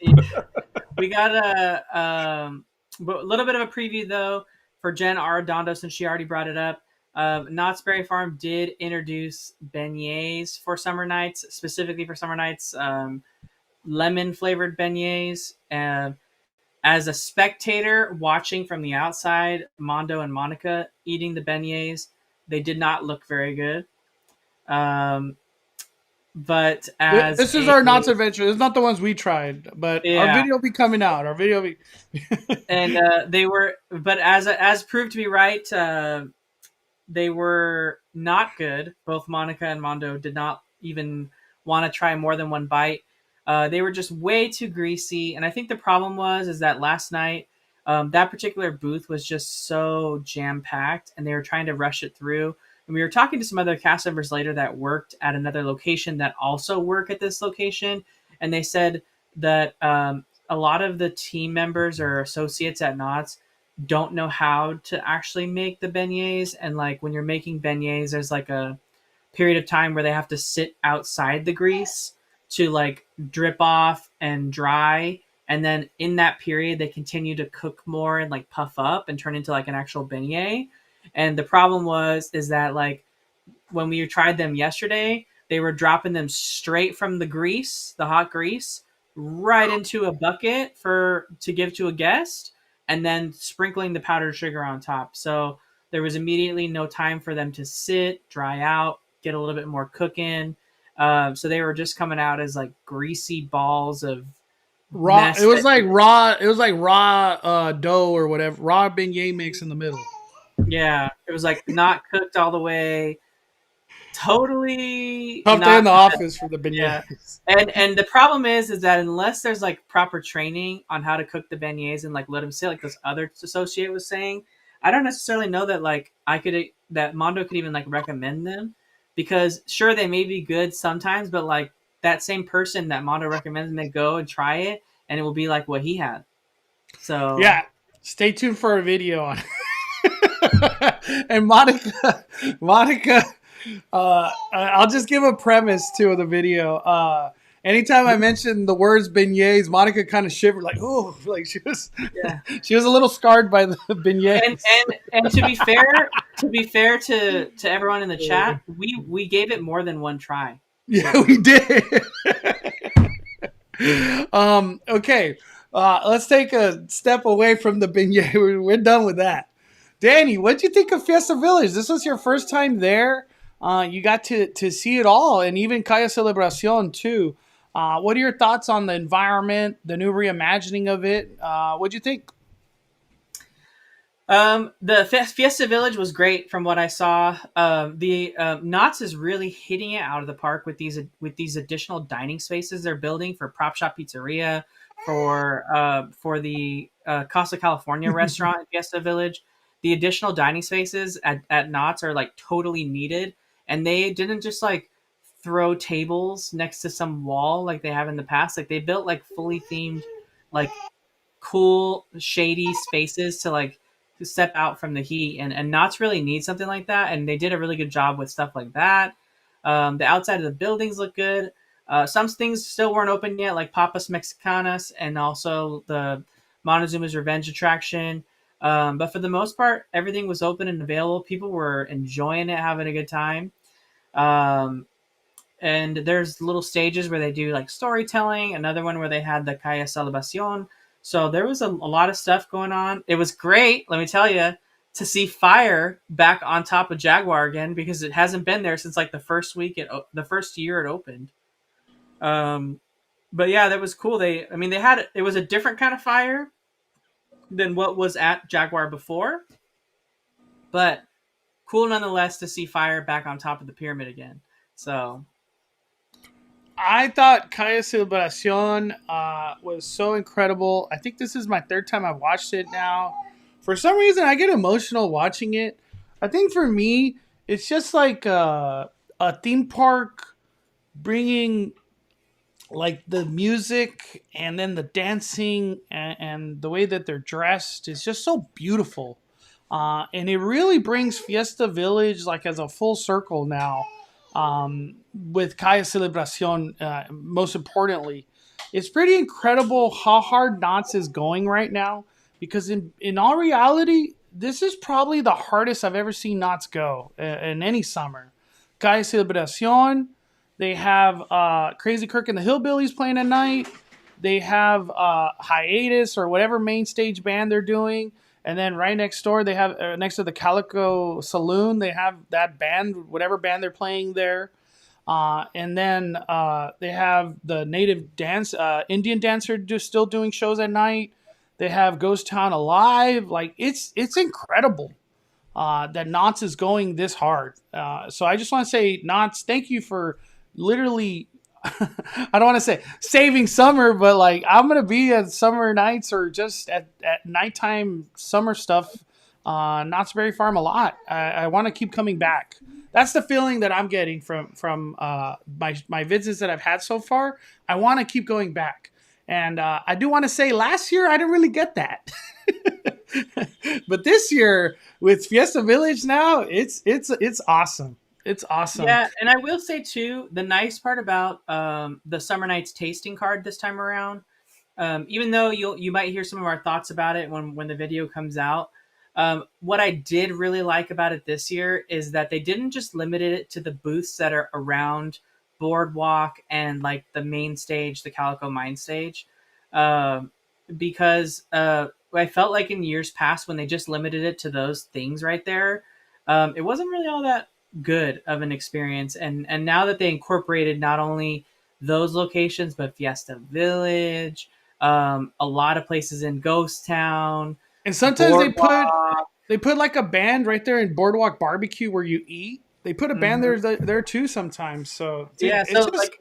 We got a little bit of a preview though for Jen Arredondo, since she already brought it up. Knott's Berry Farm did introduce beignets for summer nights, specifically for summer nights, lemon flavored beignets. As a spectator watching from the outside, Mondo and Monica eating the beignets, they did not look very good. But as This is our Knott's adventure. It's not the ones we tried, but our Yeah. video will be coming out. Our video will be and they were, but as proved to be right, they were not good. Both Monica and Mondo did not even want to try more than one bite. They were just way too greasy, and I think the problem is that last night that particular booth was just so jam packed, and they were trying to rush it through. And we were talking to some other cast members later that worked at another location that also work at this location, and they said that a lot of the team members or associates at Knott's don't know how to actually make the beignets. And like when you're making beignets, there's like a period of time where they have to sit outside the grease to like drip off and dry. And then in that period, they continue to cook more and like puff up and turn into like an actual beignet. And the problem is that like when we tried them yesterday, they were dropping them straight from the grease, the hot grease, right into a bucket to give to a guest, and then sprinkling the powdered sugar on top. So there was immediately no time for them to sit, dry out, get a little bit more cooking. So they were just coming out as like greasy balls of raw. mess. It was like raw dough or whatever, raw beignet mix in the middle. Yeah, it was like not cooked all the way. Totally Tough not day in the office for the beignets. Yeah. And the problem is that unless there's like proper training on how to cook the beignets and like let them sit, like this other associate was saying, I don't necessarily know that like that Mondo could even like recommend them, because sure they may be good sometimes, but like that same person that Mondo recommends may go and try it and it will be like what he had. So Yeah, stay tuned for a video on. And Monica. I'll just give a premise to the video. Anytime I mention the words beignets, Monica kind of shivered, like, oh, like she was a little scarred by the beignets. And to be fair to everyone in the chat, we gave it more than one try. Yeah, we did. Okay, let's take a step away from the beignet. We're done with that. Danny, what do you think of Fiesta Village? This was your first time there. You got to see it all, and even Calle Celebracion too. What are your thoughts on the environment, the new reimagining of it? What do you think? The Fiesta Village was great from what I saw. The Knott's is really hitting it out of the park with these additional dining spaces they're building for Prop Shop Pizzeria, for the Casa California restaurant in Fiesta Village. The additional dining spaces at Knott's are like totally needed, and they didn't just like throw tables next to some wall like they have in the past. Like they built like fully themed, like cool shady spaces to step out from the heat, and Knott's really need something like that, and they did a really good job with stuff like that. The outside of the buildings look good. Some things still weren't open yet, like Papas Mexicanas and also the Montezuma's Revenge attraction. But for the most part, everything was open and available. People were enjoying it, having a good time. And there's little stages where they do like storytelling, another one where they had the Calle Salvacion. So there was a lot of stuff going on. It was great, let me tell you, to see Fire back on top of Jaguar again, because it hasn't been there since like the first year it opened. But yeah, that was cool. It was a different kind of fire than what was at Jaguar before, but cool nonetheless to see Fire back on top of the pyramid again. So I thought Calle Celebracion was so incredible. I think this is my third time I've watched it now. For some reason, I get emotional watching it. I think for me, it's just like a theme park bringing like the music and then the dancing and the way that they're dressed is just so beautiful. And it really brings Fiesta Village like as a full circle now, with Calle Celebracion. Most importantly, it's pretty incredible how hard Knott's is going right now because in all reality, this is probably the hardest I've ever seen Knott's go in any summer. Calle Celebracion. They have Crazy Kirk and the Hillbillies playing at night. They have Hiatus or whatever main stage band they're doing. And then right next door, they have next to the Calico Saloon, they have that band, whatever band they're playing there. And then they have the native dance, Indian dancer still doing shows at night. They have Ghost Town Alive. Like it's incredible that Knott's is going this hard. So I just want to say, Knott's, thank you for literally. I don't want to say saving summer, but like I'm gonna be at summer nights or just at nighttime summer stuff. Knott's Berry Farm a lot. I want to keep coming back. That's the feeling that I'm getting from my visits that I've had so far. I want to keep going back, and I do want to say last year I didn't really get that, but this year with Fiesta Village now, it's awesome. It's awesome. Yeah, and I will say too, the nice part about the Summer Nights tasting card this time around, even though you might hear some of our thoughts about it when the video comes out, what I did really like about it this year is that they didn't just limit it to the booths that are around Boardwalk and like the main stage, the Calico Mine stage, because I felt like in years past when they just limited it to those things right there, it wasn't really all that good of an experience. And now that they incorporated not only those locations but Fiesta Village, a lot of places in Ghost Town, and sometimes Boardwalk. they put like a band right there in Boardwalk Barbecue where you eat. They put a band there too sometimes. So yeah, so like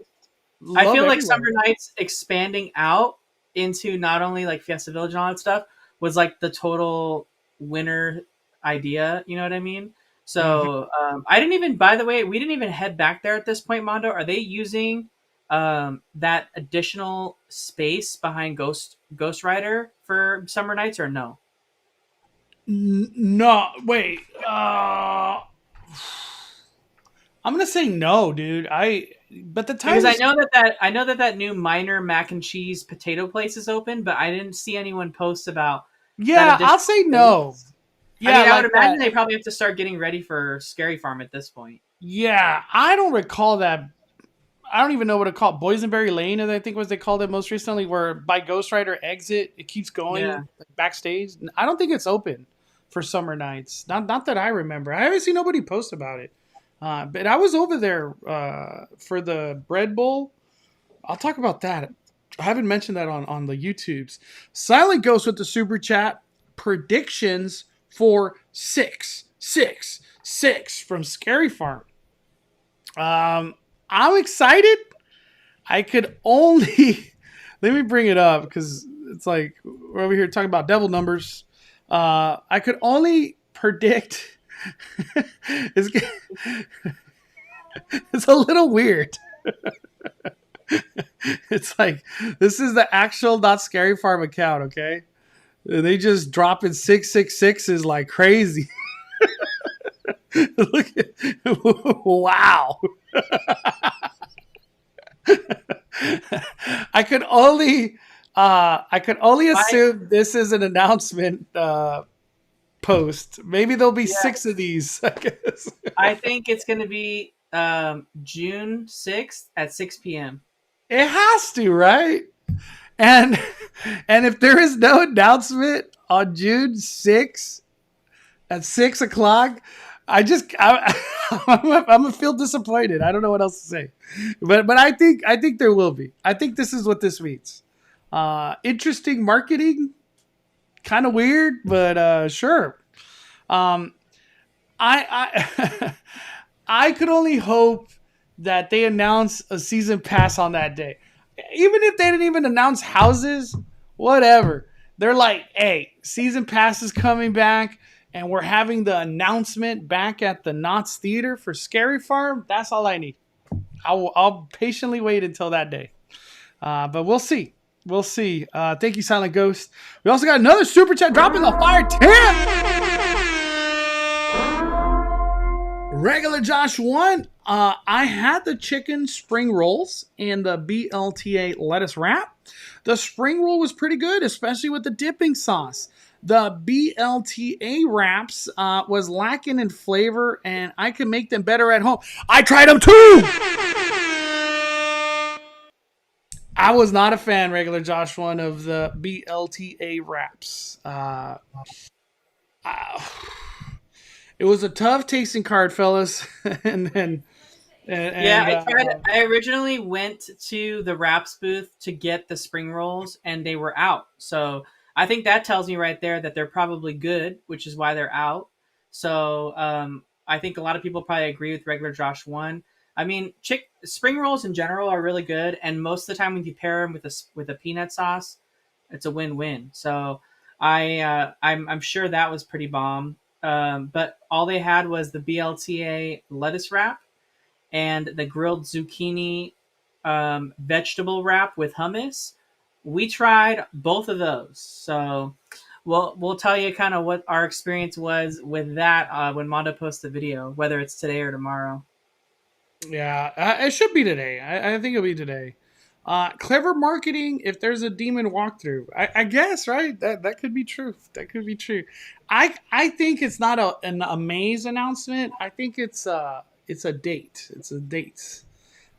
I feel like Summer Nights expanding out into not only like Fiesta Village and all that stuff was like the total winner idea. You know what I mean? So I didn't even, by the way, we didn't even head back there at this point, Mondo. Are they using that additional space behind Ghost Rider for Summer Nights or no? No, wait. I'm gonna say no, dude. But the time because I know that new minor mac and cheese potato place is open, but I didn't see anyone post about. Yeah, I'll say no. Yeah, I mean, I would imagine they probably have to start getting ready for Scary Farm at this point. Yeah, I don't recall that. I don't even know what to call it. Boysenberry Lane, I think was they called it most recently, where by Ghost Rider exit, it keeps going like backstage. I don't think it's open for Summer Nights. Not that I remember. I haven't seen nobody post about it. But I was over there for the Bread Bowl. I'll talk about that. I haven't mentioned that on the YouTubes. Silent Ghost with the super chat. Predictions for 666 from Scary Farm. I'm excited. I could only let me bring it up because it's like we're over here talking about devil numbers. I could only predict. It's a little weird. It's like this is the actual Not Scary Farm account, okay? They just dropping 666s like crazy. Look at, wow. I could only assume this is an announcement post. Maybe there'll be 6 of these, I guess. I think it's going to be June 6th at 6 p.m. It has to, right? And if there is no announcement on June 6th at 6 o'clock, I'm gonna feel disappointed. I don't know what else to say, but I think there will be. I think this is what this means. Interesting marketing, kind of weird, but sure. I I could only hope that they announce a season pass on that day. Even if they didn't even announce houses, whatever. They're like, hey, season pass is coming back, and we're having the announcement back at the Knott's Theater for Scary Farm. That's all I need. I'll patiently wait until that day. But we'll see. We'll see. Thank you, Silent Ghost. We also got another super chat dropping the fire tip. Regular Josh 1. I had the chicken spring rolls and the BLTA lettuce wrap. The spring roll was pretty good, especially with the dipping sauce. The BLTA wraps was lacking in flavor, and I could make them better at home. I tried them too! I was not a fan, Regular Josh 1, of the BLTA wraps. It was a tough tasting card, fellas. I originally went to the wraps booth to get the spring rolls, and they were out. So I think that tells me right there that they're probably good, which is why they're out. So I think a lot of people probably agree with Regular Josh 1. I mean, spring rolls in general are really good, and most of the time when you pair them with a peanut sauce, it's a win-win. So I'm sure that was pretty bomb. But all they had was the BLTA lettuce wrap and the grilled zucchini vegetable wrap with hummus. We tried both of those, so we'll tell you kind of what our experience was with that when Mondo posts the video, whether it's today or tomorrow. Yeah, it should be today. I think it'll be today. Clever marketing. If there's a demon walkthrough, I guess, right? That could be true. That could be true. I think it's not an amaze announcement. I think it's a date. It's a date.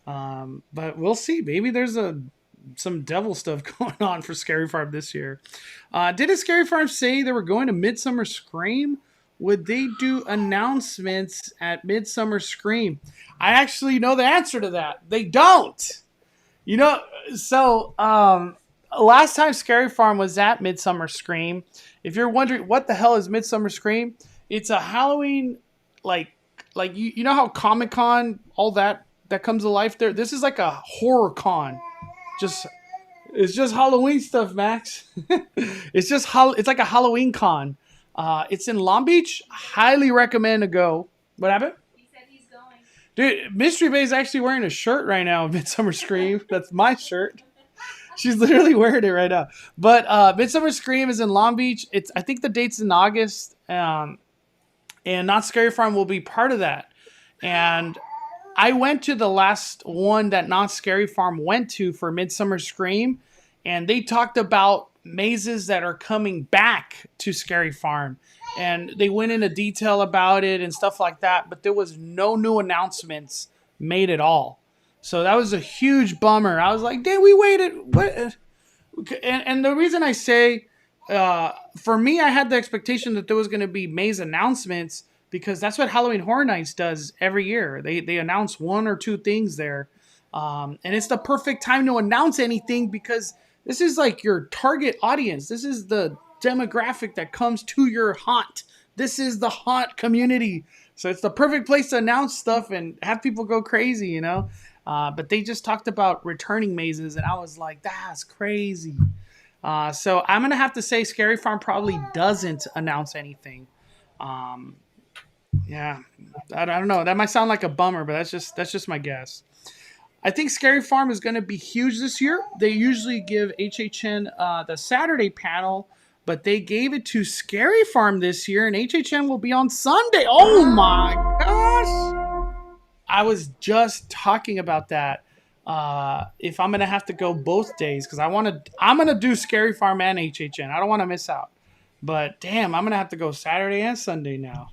But we'll see. Maybe there's some devil stuff going on for Scary Farm this year. Didn't Scary Farm say they were going to Midsummer Scream? Would they do announcements at Midsummer Scream? I actually know the answer to that. They don't. You know, so last time Scary Farm was at Midsummer Scream, if you're wondering what the hell is Midsummer Scream, it's a Halloween, like you know how Comic-Con, all that comes to life there? This is like a horror con. It's just Halloween stuff, Max. It's like a Halloween con. It's in Long Beach. Highly recommend to go. What happened? He said he's going. Dude, Mystery Bay is actually wearing a shirt right now, Midsummer Scream. That's my shirt. She's literally wearing it right now. But Midsummer Scream is in Long Beach. I think the date's in August. And Not Scary Farm will be part of that. And I went to the last one that Not Scary Farm went to for Midsummer Scream. And they talked about mazes that are coming back to Scary Farm. And they went into detail about it and stuff like that. But there was no new announcements made at all. So that was a huge bummer. I was like, damn, we waited. What? And the reason I say, for me, I had the expectation that there was going to be maze announcements because that's what Halloween Horror Nights does every year. They announce one or two things there. And it's the perfect time to announce anything because this is like your target audience. This is the demographic that comes to your haunt. This is the haunt community. So it's the perfect place to announce stuff and have people go crazy, you know? But they just talked about returning mazes, and I was like, that's crazy. So I'm going to have to say Scary Farm probably doesn't announce anything. Yeah, I don't know. That might sound like a bummer, but that's just my guess. I think Scary Farm is going to be huge this year. They usually give HHN the Saturday panel, but they gave it to Scary Farm this year, and HHN will be on Sunday. Oh my gosh! I was just talking about that. If I'm going to have to go both days, because I'm going to do Scary Farm and HHN. I don't want to miss out. But damn, I'm going to have to go Saturday and Sunday now.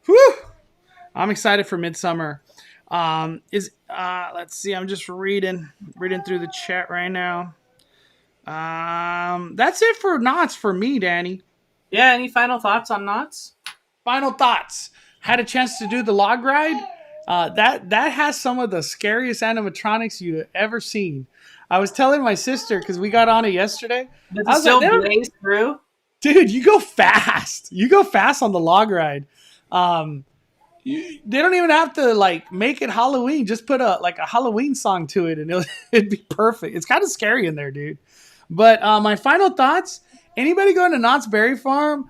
Whew! I'm excited for Midsummer. Let's see. I'm just reading through the chat right now. That's it for Knott's for me, Danny. Yeah. Any final thoughts on Knott's? Final thoughts. Had a chance to do the log ride. That has some of the scariest animatronics you've ever seen. I was telling my sister because we got on it yesterday. Does it still blaze through? Dude, you go fast. You go fast on the log ride. They don't even have to like make it Halloween. Just put a Halloween song to it, and it'd be perfect. It's kind of scary in there, dude. But my final thoughts: anybody going to Knott's Berry Farm,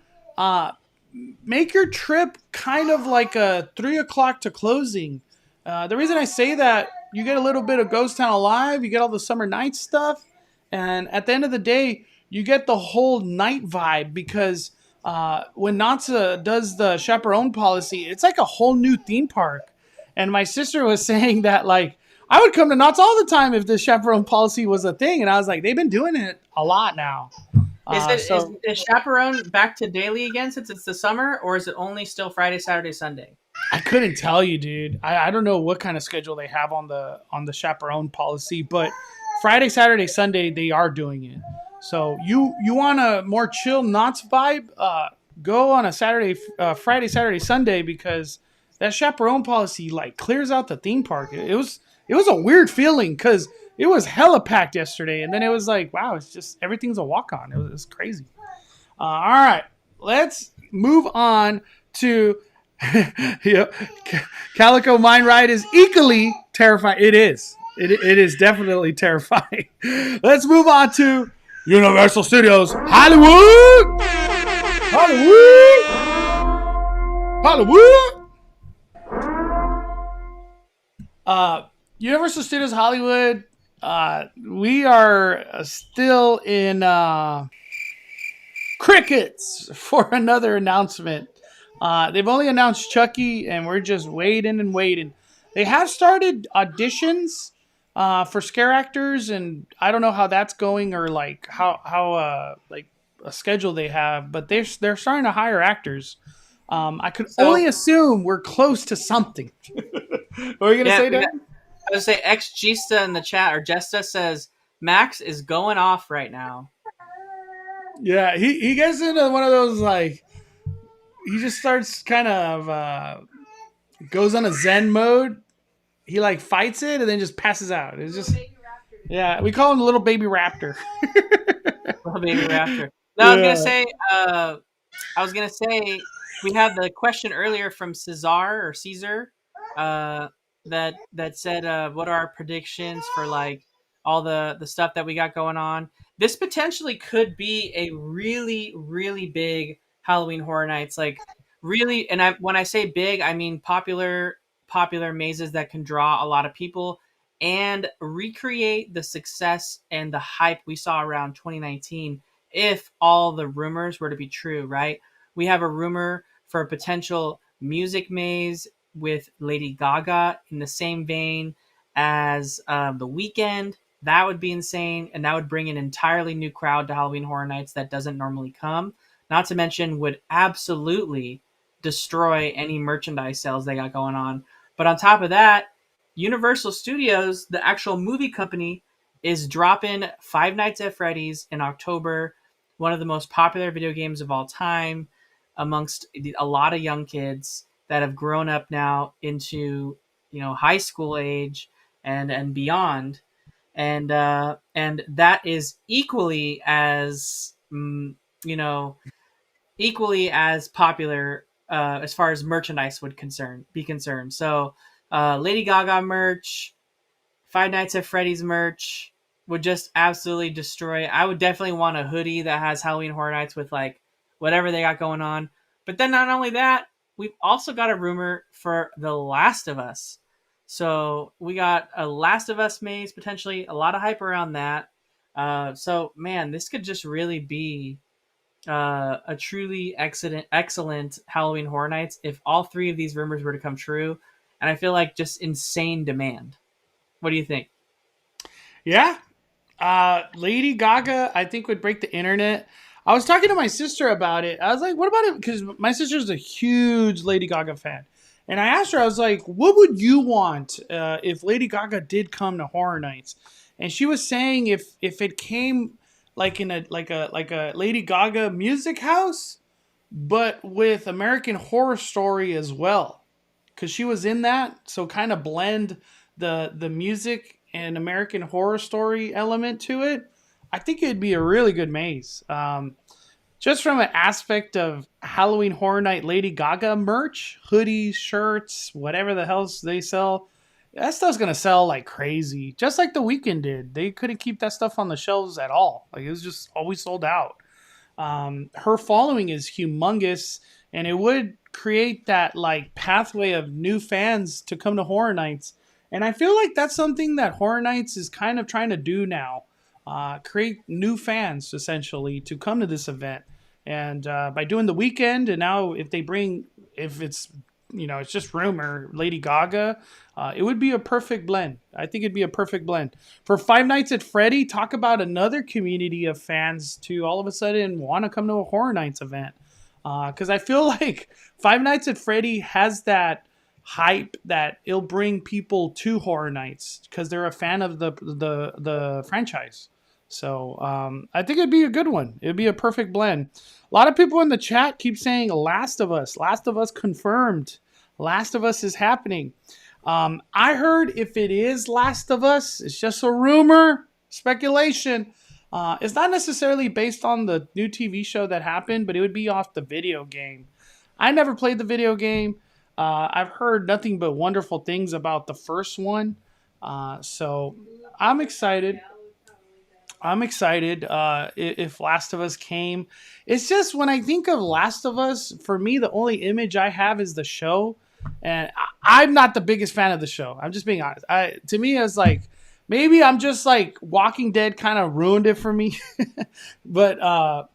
make your trip kind of like a 3 o'clock to closing. The reason I say that, you get a little bit of Ghost Town Alive, you get all the Summer Nights stuff, and at the end of the day, you get the whole night vibe because when Knott's does the chaperone policy, it's like a whole new theme park. And my sister was saying that like I would come to Knott's all the time if the chaperone policy was a thing, and I was like, they've been doing it a lot now. Is chaperone back to daily again since it's the summer, or is it only still Friday, Saturday, Sunday? I couldn't tell you, dude. I don't know what kind of schedule they have on the chaperone policy, but Friday, Saturday, Sunday they are doing it. So you want a more chill Knott's vibe? Go on a Friday, Saturday, Sunday, because that chaperone policy like clears out the theme park. It was a weird feeling because it was hella packed yesterday, and then it was like, wow, it's just everything's a walk on. It was crazy. All right, let's move on to. Yep. Calico Mine Ride is equally terrifying. It is. It is definitely terrifying. Let's move on to Universal Studios Hollywood. Universal Studios Hollywood. We are still in crickets for another announcement. They've only announced Chucky, and we're just waiting and waiting. They have started auditions for scare actors, and I don't know how that's going or like how like a schedule they have, but they're starting to hire actors. I could only assume we're close to something. What are you gonna say, Dan? I was gonna say X Gista in the chat, or Gesta says Max is going off right now. Yeah, he gets into one of those like. He just starts kind of goes on a Zen mode. He like fights it and then just passes out. It's just we call him a little baby raptor. Little baby raptor. No, yeah. I was gonna say we had the question earlier from Caesar that said what are our predictions for like all the stuff that we got going on. This potentially could be a really, really big Halloween Horror Nights, like really, and when I say big, I mean popular mazes that can draw a lot of people and recreate the success and the hype we saw around 2019 if all the rumors were to be true, right? We have a rumor for a potential music maze with Lady Gaga in the same vein as The Weeknd. That would be insane, and that would bring an entirely new crowd to Halloween Horror Nights that doesn't normally come. Not to mention would absolutely destroy any merchandise sales they got going on. But on top of that, Universal Studios, the actual movie company, is dropping Five Nights at Freddy's in October, one of the most popular video games of all time amongst a lot of young kids that have grown up now into, high school age and beyond. And that is equally as, equally as popular as far as merchandise would be concerned. So Lady Gaga merch, Five Nights at Freddy's merch would just absolutely destroy. I would definitely want a hoodie that has Halloween Horror Nights with like whatever they got going on. But then not only that, we've also got a rumor for The Last of Us. So we got a Last of Us maze, potentially a lot of hype around that. So man, this could just really be a truly excellent Halloween Horror Nights if all three of these rumors were to come true. And I feel like just insane demand. What do you think? Yeah. Lady Gaga, I think, would break the internet. I was talking to my sister about it. I was like, what about it? Because my sister's a huge Lady Gaga fan. And I asked her, I was like, what would you want if Lady Gaga did come to Horror Nights? And she was saying if it came like in a Lady Gaga music house, but with American Horror Story as well. Because she was in that, so kind of blend the music and American Horror Story element to it. I think it'd be a really good maze. just from an aspect of Halloween Horror Night Lady Gaga merch, hoodies, shirts, whatever the hell they sell, that stuff's gonna sell like crazy. Just like the Weeknd did. They couldn't keep that stuff on the shelves at all. Like it was just always sold out. Her following is humongous, and it would create that like pathway of new fans to come to Horror Nights. And I feel like that's something that Horror Nights is kind of trying to do now. Create new fans essentially to come to this event, and by doing the Weeknd, and now if it's it's just rumor, Lady Gaga, it would be a perfect blend. I think it'd be a perfect blend for Five Nights at Freddy. Talk about another community of fans to all of a sudden want to come to a Horror Nights event, because I feel like Five Nights at Freddy has that hype that it'll bring people to Horror Nights because they're a fan of the franchise. So I think it'd be a good one. It'd be a perfect blend. A lot of people in the chat keep saying Last of Us. Last of Us confirmed. Last of Us is happening. I heard if it is Last of Us, it's just a rumor, speculation. It's not necessarily based on the new TV show that happened, but it would be off the video game. I never played the video game. I've heard nothing but wonderful things about the first one. So I'm excited. If Last of Us came. It's just when I think of Last of Us, for me, the only image I have is the show. And I'm not the biggest fan of the show. I'm just being honest. To me, it's like, maybe I'm just like Walking Dead kind of ruined it for me. But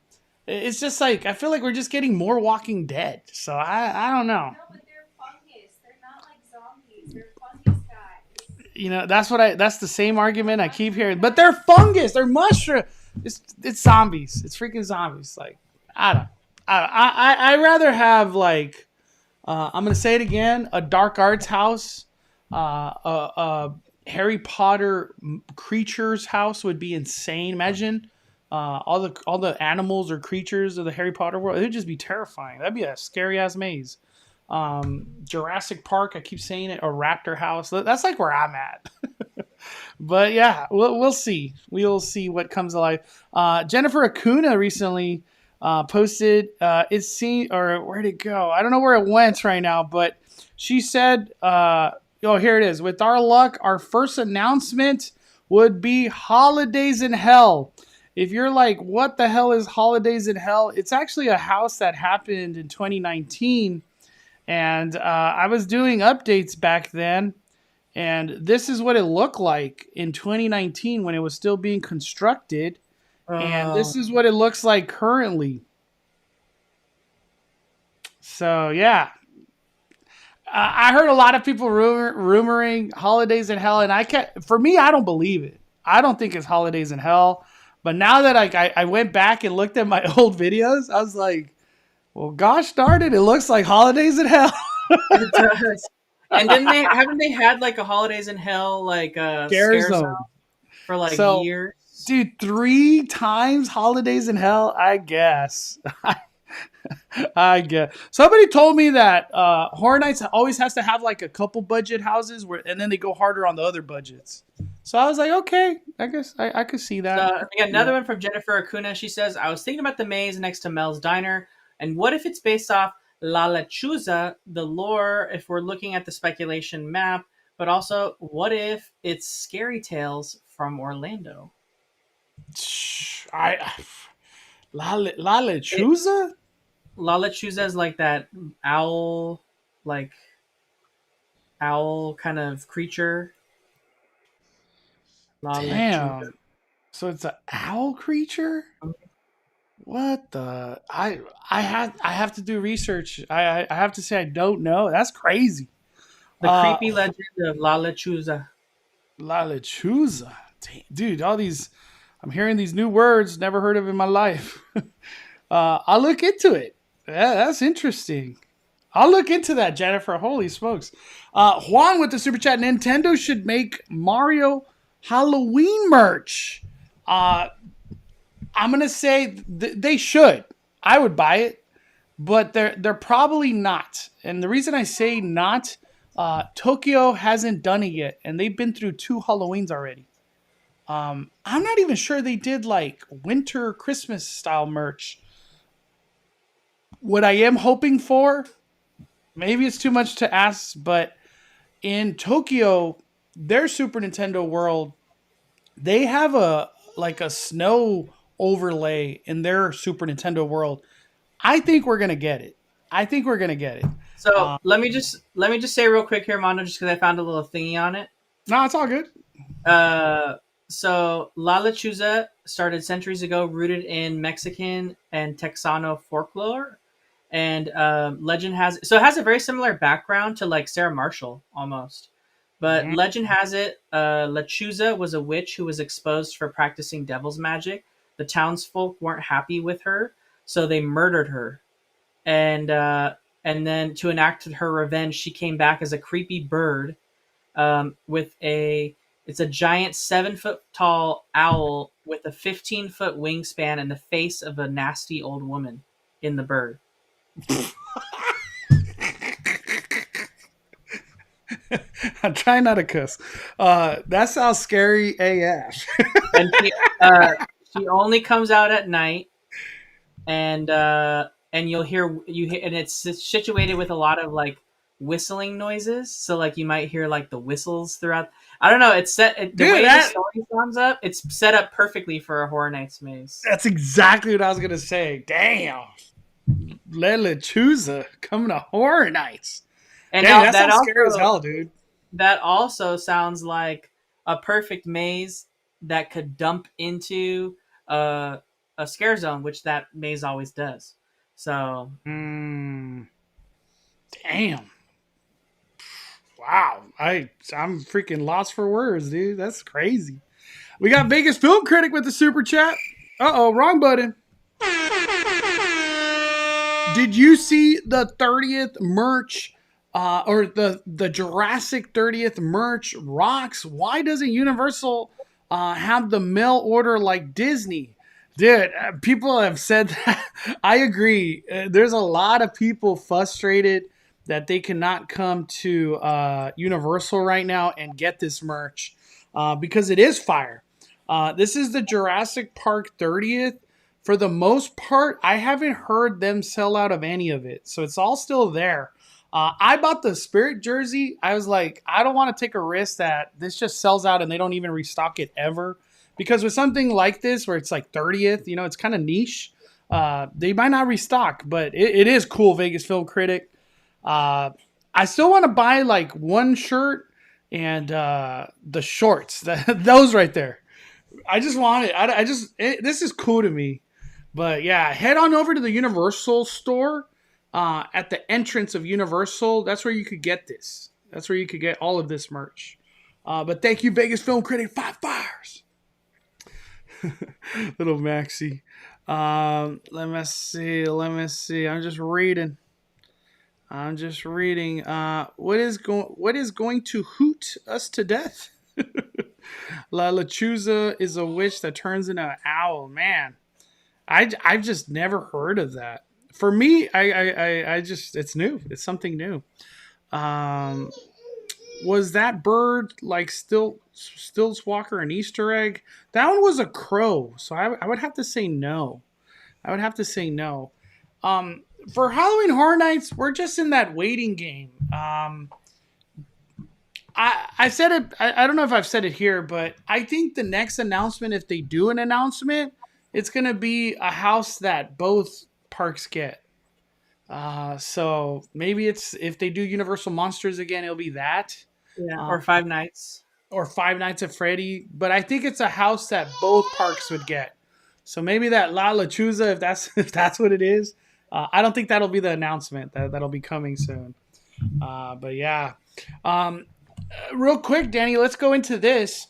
it's just like, I feel like we're just getting more Walking Dead. So I don't know. No, but they're fungus. They're not like zombies. They're fungus guys. That's the same argument I keep hearing. But they're fungus. They're mushroom. It's zombies. It's freaking zombies. Like, I rather have like, I'm gonna say it again, a dark arts house, a Harry Potter creatures house would be insane. Imagine all the animals or creatures of the Harry Potter world. It would just be terrifying. That'd be a scary ass maze. Jurassic Park, I keep saying it, a raptor house. That's like where I'm at. But yeah, we'll see. We'll see what comes alive. Jennifer Acuna recently posted it's seen, or where'd it go? I don't know where it went right now, but she said, here it is. With our luck, our first announcement would be Holidays in Hell. If you're like, what the hell is Holidays in Hell? It's actually a house that happened in 2019. And I was doing updates back then. And this is what it looked like in 2019 when it was still being constructed. And this is what it looks like currently. So, yeah. I heard a lot of people rumoring Holidays in Hell. And for me, I don't believe it. I don't think it's Holidays in Hell. But now that I went back and looked at my old videos, I was like, well, gosh darn it, it looks like Holidays in Hell. It does. And haven't they had like a Holidays in Hell like scare zone for like years? Dude, 3 times Holidays in Hell, I guess. I guess. Somebody told me that Horror Nights always has to have like a couple budget houses and then they go harder on the other budgets. So I was like, okay, I guess I could see that. I got another one from Jennifer Acuna. She says, I was thinking about the maze next to Mel's Diner, and what if it's based off La Lechuza, the lore, if we're looking at the speculation map, but also what if it's Scary Tales from Orlando? La Lechuza? La Lechuza is like that owl kind of creature. Damn. So it's an owl creature? What the? I have to do research. I have to say I don't know. That's crazy. The creepy legend of La Lechuza. La Lechuza. Dude, all these, I'm hearing these new words never heard of in my life. I'll look into it. Yeah, that's interesting. I'll look into that, Jennifer. Holy smokes. Juan with the super chat. Nintendo should make Mario Halloween merch. I'm gonna say they should. I would buy it, but they're probably not. And the reason I say not, Tokyo hasn't done it yet, and they've been through 2 Halloweens already. I'm not even sure they did like winter Christmas style merch. What I am hoping for, maybe it's too much to ask, but in Tokyo, their Super Nintendo World, they have a snow overlay in their Super Nintendo World. I think we're gonna get it. I think we're gonna get it. So let me just say real quick here, Mondo, just because I found a little thingy on it. No, it's all good. So La Lechuza started centuries ago, rooted in Mexican and Texano folklore, and legend has it has a very similar background to like Sarah Marshall almost. But legend has it, Lechuza was a witch who was exposed for practicing devil's magic. The townsfolk weren't happy with her, so they murdered her. And then to enact her revenge, she came back as a creepy bird, with it's a giant 7-foot tall owl with a 15-foot wingspan and the face of a nasty old woman in the bird. I'm trying not to cuss. That sounds scary AF. And she only comes out at night, and you'll hear and it's situated with a lot of like whistling noises. So like you might hear like the whistles throughout. I don't know. It's set the way the story sums up. It's set up perfectly for a Horror Nights maze. That's exactly what I was gonna say. Damn, Lechuza coming to Horror Nights. And Dang, that that sounds also, scary as hell, dude. That also sounds like a perfect maze that could dump into a scare zone, which that maze always does. So, Damn. Wow. I'm freaking lost for words, dude. That's crazy. We got Vegas Film Critic with the super chat. Wrong button. Did you see the 30th merch or the Jurassic 30th merch rocks? Why doesn't Universal have the mail order like Disney? Dude, people have said that. I agree. There's a lot of people frustrated that they cannot come to Universal right now and get this merch because it is fire. This is the Jurassic Park 30th. For the most part, I haven't heard them sell out of any of it. So it's all still there. I bought the Spirit jersey. I was like, I don't want to take a risk that this just sells out and they don't even restock it ever. Because with something like this, where it's like 30th, you know, it's kind of niche. They might not restock, but it is cool, Vegas Film Critic. I still want to buy like one shirt and the shorts. Those right there. I just want it. This is cool to me. But yeah, head on over to the Universal store at the entrance of Universal. That's where you could get this. That's where you could get all of this merch. But thank you, Vegas Film Critic. 5 fires. Little Maxie. Let me see. I'm just reading. What is going to hoot us to death? La Lechuza is a witch that turns into an owl. Man, I've just never heard of that. For me, I just, it's new. It's something new. Was that bird like Stillswalker an Easter egg? That one was a crow, so I would have to say no. For Halloween Horror Nights, we're just in that waiting game. I said it. I don't know if I've said it here, but I think the next announcement, if they do an announcement, it's going to be a house that both parks get. So maybe it's, if they do Universal Monsters again, it'll be that. Yeah, or Five Nights. Or Five Nights at Freddy. But I think it's a house that both parks would get. So maybe that La Lechuza, if that's what it is. I don't think that'll be the announcement. That'll be coming soon. But yeah. Real quick, Danny, let's go into this.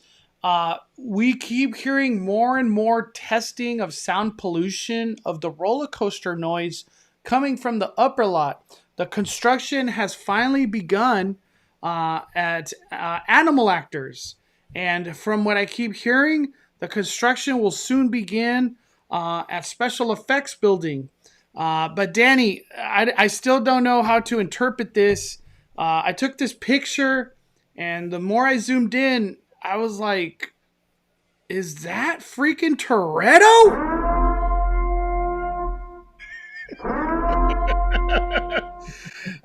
We keep hearing more and more testing of sound pollution of the roller coaster noise coming from the upper lot. The construction has finally begun at Animal Actors. And from what I keep hearing, the construction will soon begin at Special Effects Building. But Danny, I still don't know how to interpret this. I took this picture, and the more I zoomed in, I was like, is that freaking Toretto?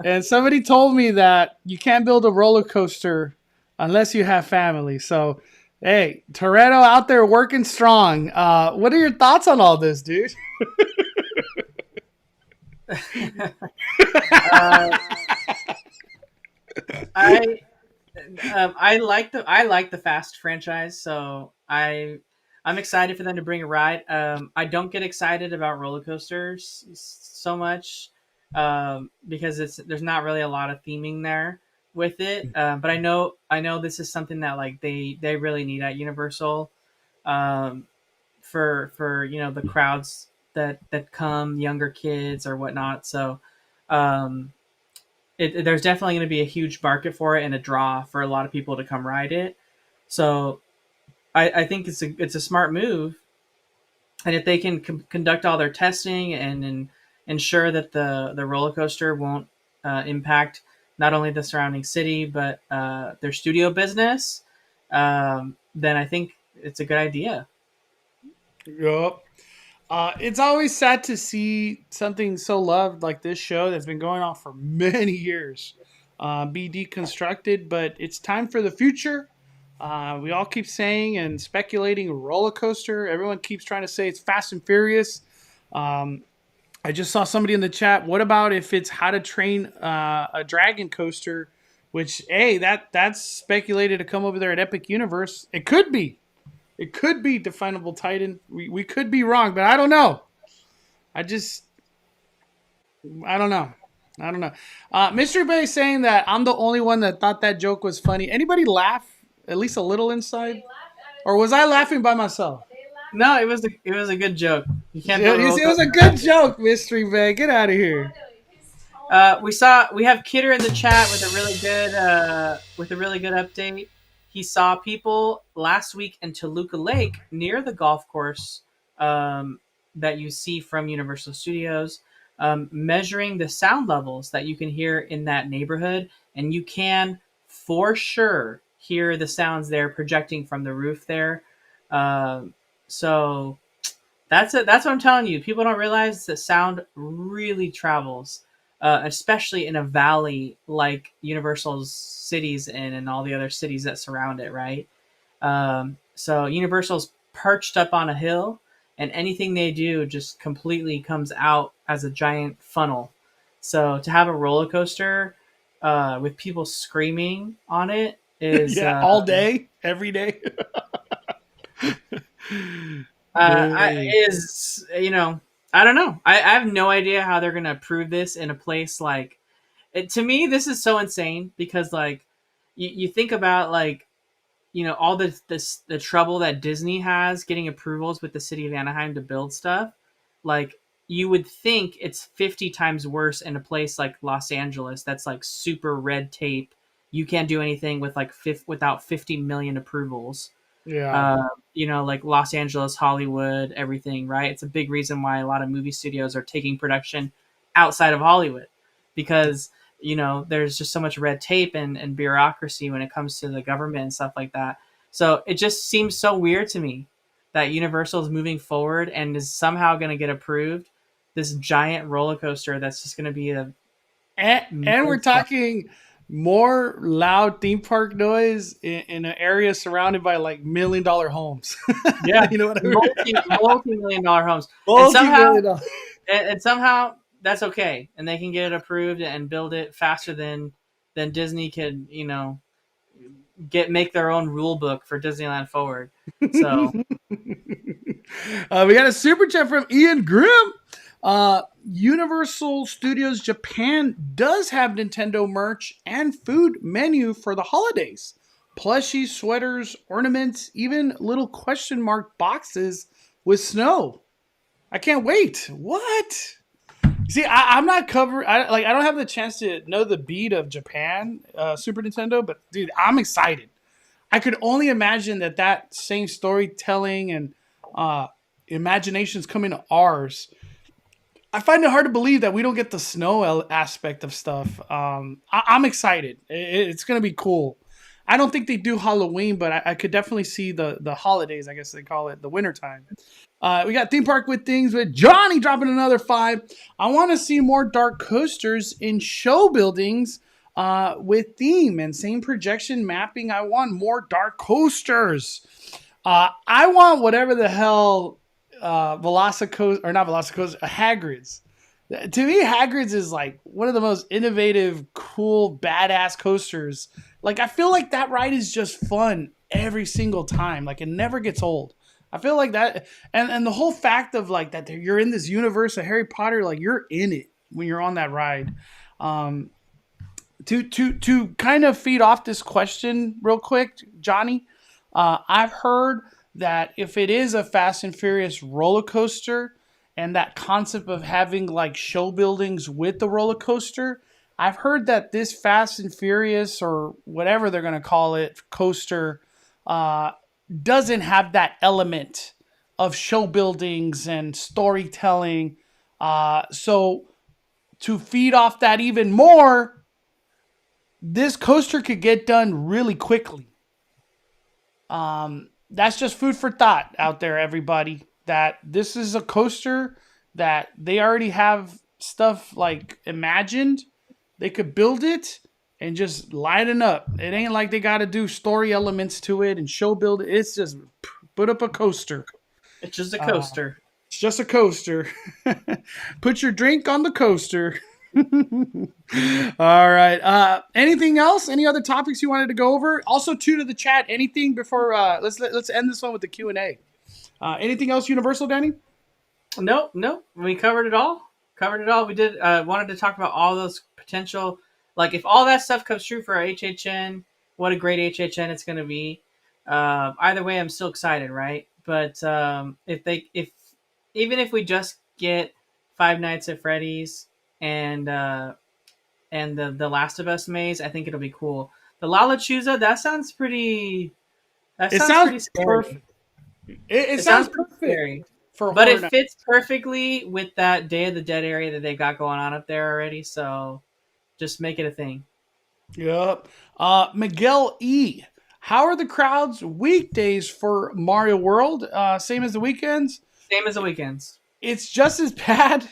And somebody told me that you can't build a roller coaster unless you have family. So, hey, Toretto out there working strong. What are your thoughts on all this, dude? I I like the Fast franchise, so I'm excited for them to bring a ride. I don't get excited about roller coasters so much because there's not really a lot of theming there with it. But I know this is something that like they really need at Universal um, for the crowds that come, younger kids or whatnot. So. Um, there's definitely going to be a huge market for it and a draw for a lot of people to come ride it. So I think it's a smart move, and if they can conduct all their testing and ensure that the roller coaster won't impact not only the surrounding city but their studio business, then I think it's a good idea. Yup. It's always sad to see something so loved like this show that's been going on for many years be deconstructed, but it's time for the future. We all keep saying and speculating roller coaster. Everyone keeps trying to say it's Fast and Furious. Um, I just saw somebody in the chat. What about if it's How to Train a Dragon Coaster? Which, hey, that's speculated to come over there at Epic Universe. It could be. It could be Definable Titan. We could be wrong, but I don't know. I don't know. I don't know. Mystery Bay is saying that I'm the only one that thought that joke was funny. Anybody laugh at least a little inside? Or was I laughing by myself? No, it was a good joke. You can't. It was a good joke, Mystery Bay. Get out of here. We have Kidder in the chat with a really good update. He saw people last week in Toluca Lake near the golf course that you see from Universal Studios, measuring the sound levels that you can hear in that neighborhood, and you can for sure hear the sounds they're projecting from the roof there. So that's it. That's what I'm telling you. People don't realize that sound really travels, especially in a valley like Universal's cities and all the other cities that surround it, right? So Universal's perched up on a hill, and anything they do just completely comes out as a giant funnel. So to have a roller coaster with people screaming on it is Yeah, all day, every day. is I don't know. I have no idea how they're gonna approve this in a place like to me. This is so insane because like you think about like all the trouble that Disney has getting approvals with the city of Anaheim to build stuff. Like you would think it's 50 times worse in a place like Los Angeles that's like super red tape. You can't do anything with like without 50 million approvals. Yeah. Like Los Angeles, Hollywood, everything, right? It's a big reason why a lot of movie studios are taking production outside of Hollywood because, there's just so much red tape and bureaucracy when it comes to the government and stuff like that. So it just seems so weird to me that Universal is moving forward and is somehow going to get approved this giant roller coaster that's just going to be and we're talking more loud theme park noise in an area surrounded by like $1 million homes. Yeah, you know what I mean? Multi-million-dollar homes. And somehow that's okay, and they can get it approved and build it faster than Disney could. Make their own rule book for Disneyland Forward. So we got a super chat from Ian Grimm. Universal Studios Japan does have Nintendo merch and food menu for the holidays. Plushies, sweaters, ornaments, even little question mark boxes with snow. I can't wait. What? See, I'm not covered. I don't have the chance to know the beat of Japan, Super Nintendo, but dude, I'm excited. I could only imagine that same storytelling and imaginations coming to ours. I find it hard to believe that we don't get the snow aspect of stuff. I'm excited. It's going to be cool. I don't think they do Halloween, but I could definitely see the holidays. I guess they call it the wintertime. We got theme park with things with Johnny dropping another 5. I want to see more dark coasters in show buildings with theme and same projection mapping. I want more dark coasters. I want whatever the hell Velocicoaster, or not Velocicoaster, Hagrid's. To me, Hagrid's is like one of the most innovative, cool, badass coasters. Like, I feel like that ride is just fun every single time. Like, it never gets old. I feel like that, and the whole fact of like that you're in this universe of Harry Potter, like you're in it when you're on that ride. To kind of feed off this question real quick, Johnny, I've heard that if it is a Fast and Furious roller coaster, and that concept of having like show buildings with the roller coaster, I've heard that this Fast and Furious, or whatever they're going to call it, coaster, doesn't have that element of show buildings and storytelling. So to feed off that even more, this coaster could get done really quickly. That's just food for thought out there, everybody. That this is a coaster that they already have stuff like imagined. They could build it and just light it up. It ain't like they got to do story elements to it and show build it. It's just put up a coaster. It's just a coaster. It's just a coaster. Put your drink on the coaster. All right. Anything else? Any other topics you wanted to go over? Also, to the chat. Anything before? Let's end this one with the Q&A. Anything else universal, Danny? No. We covered it all. We did wanted to talk about all those potential, like if all that stuff comes true for our HHN, what a great HHN it's going to be. Either way, I'm still excited, right? But even if we just get Five Nights at Freddy's and the Last of Us maze, I think it'll be cool. The Lalachusa, that sounds pretty. It sounds pretty scary. Perfect. It sounds perfect. Scary. But it fits perfectly with that Day of the Dead area that they got going on up there already. So just make it a thing. Yep. Miguel E. How are the crowds weekdays for Mario World? Same as the weekends? Same as the weekends. It's just as bad.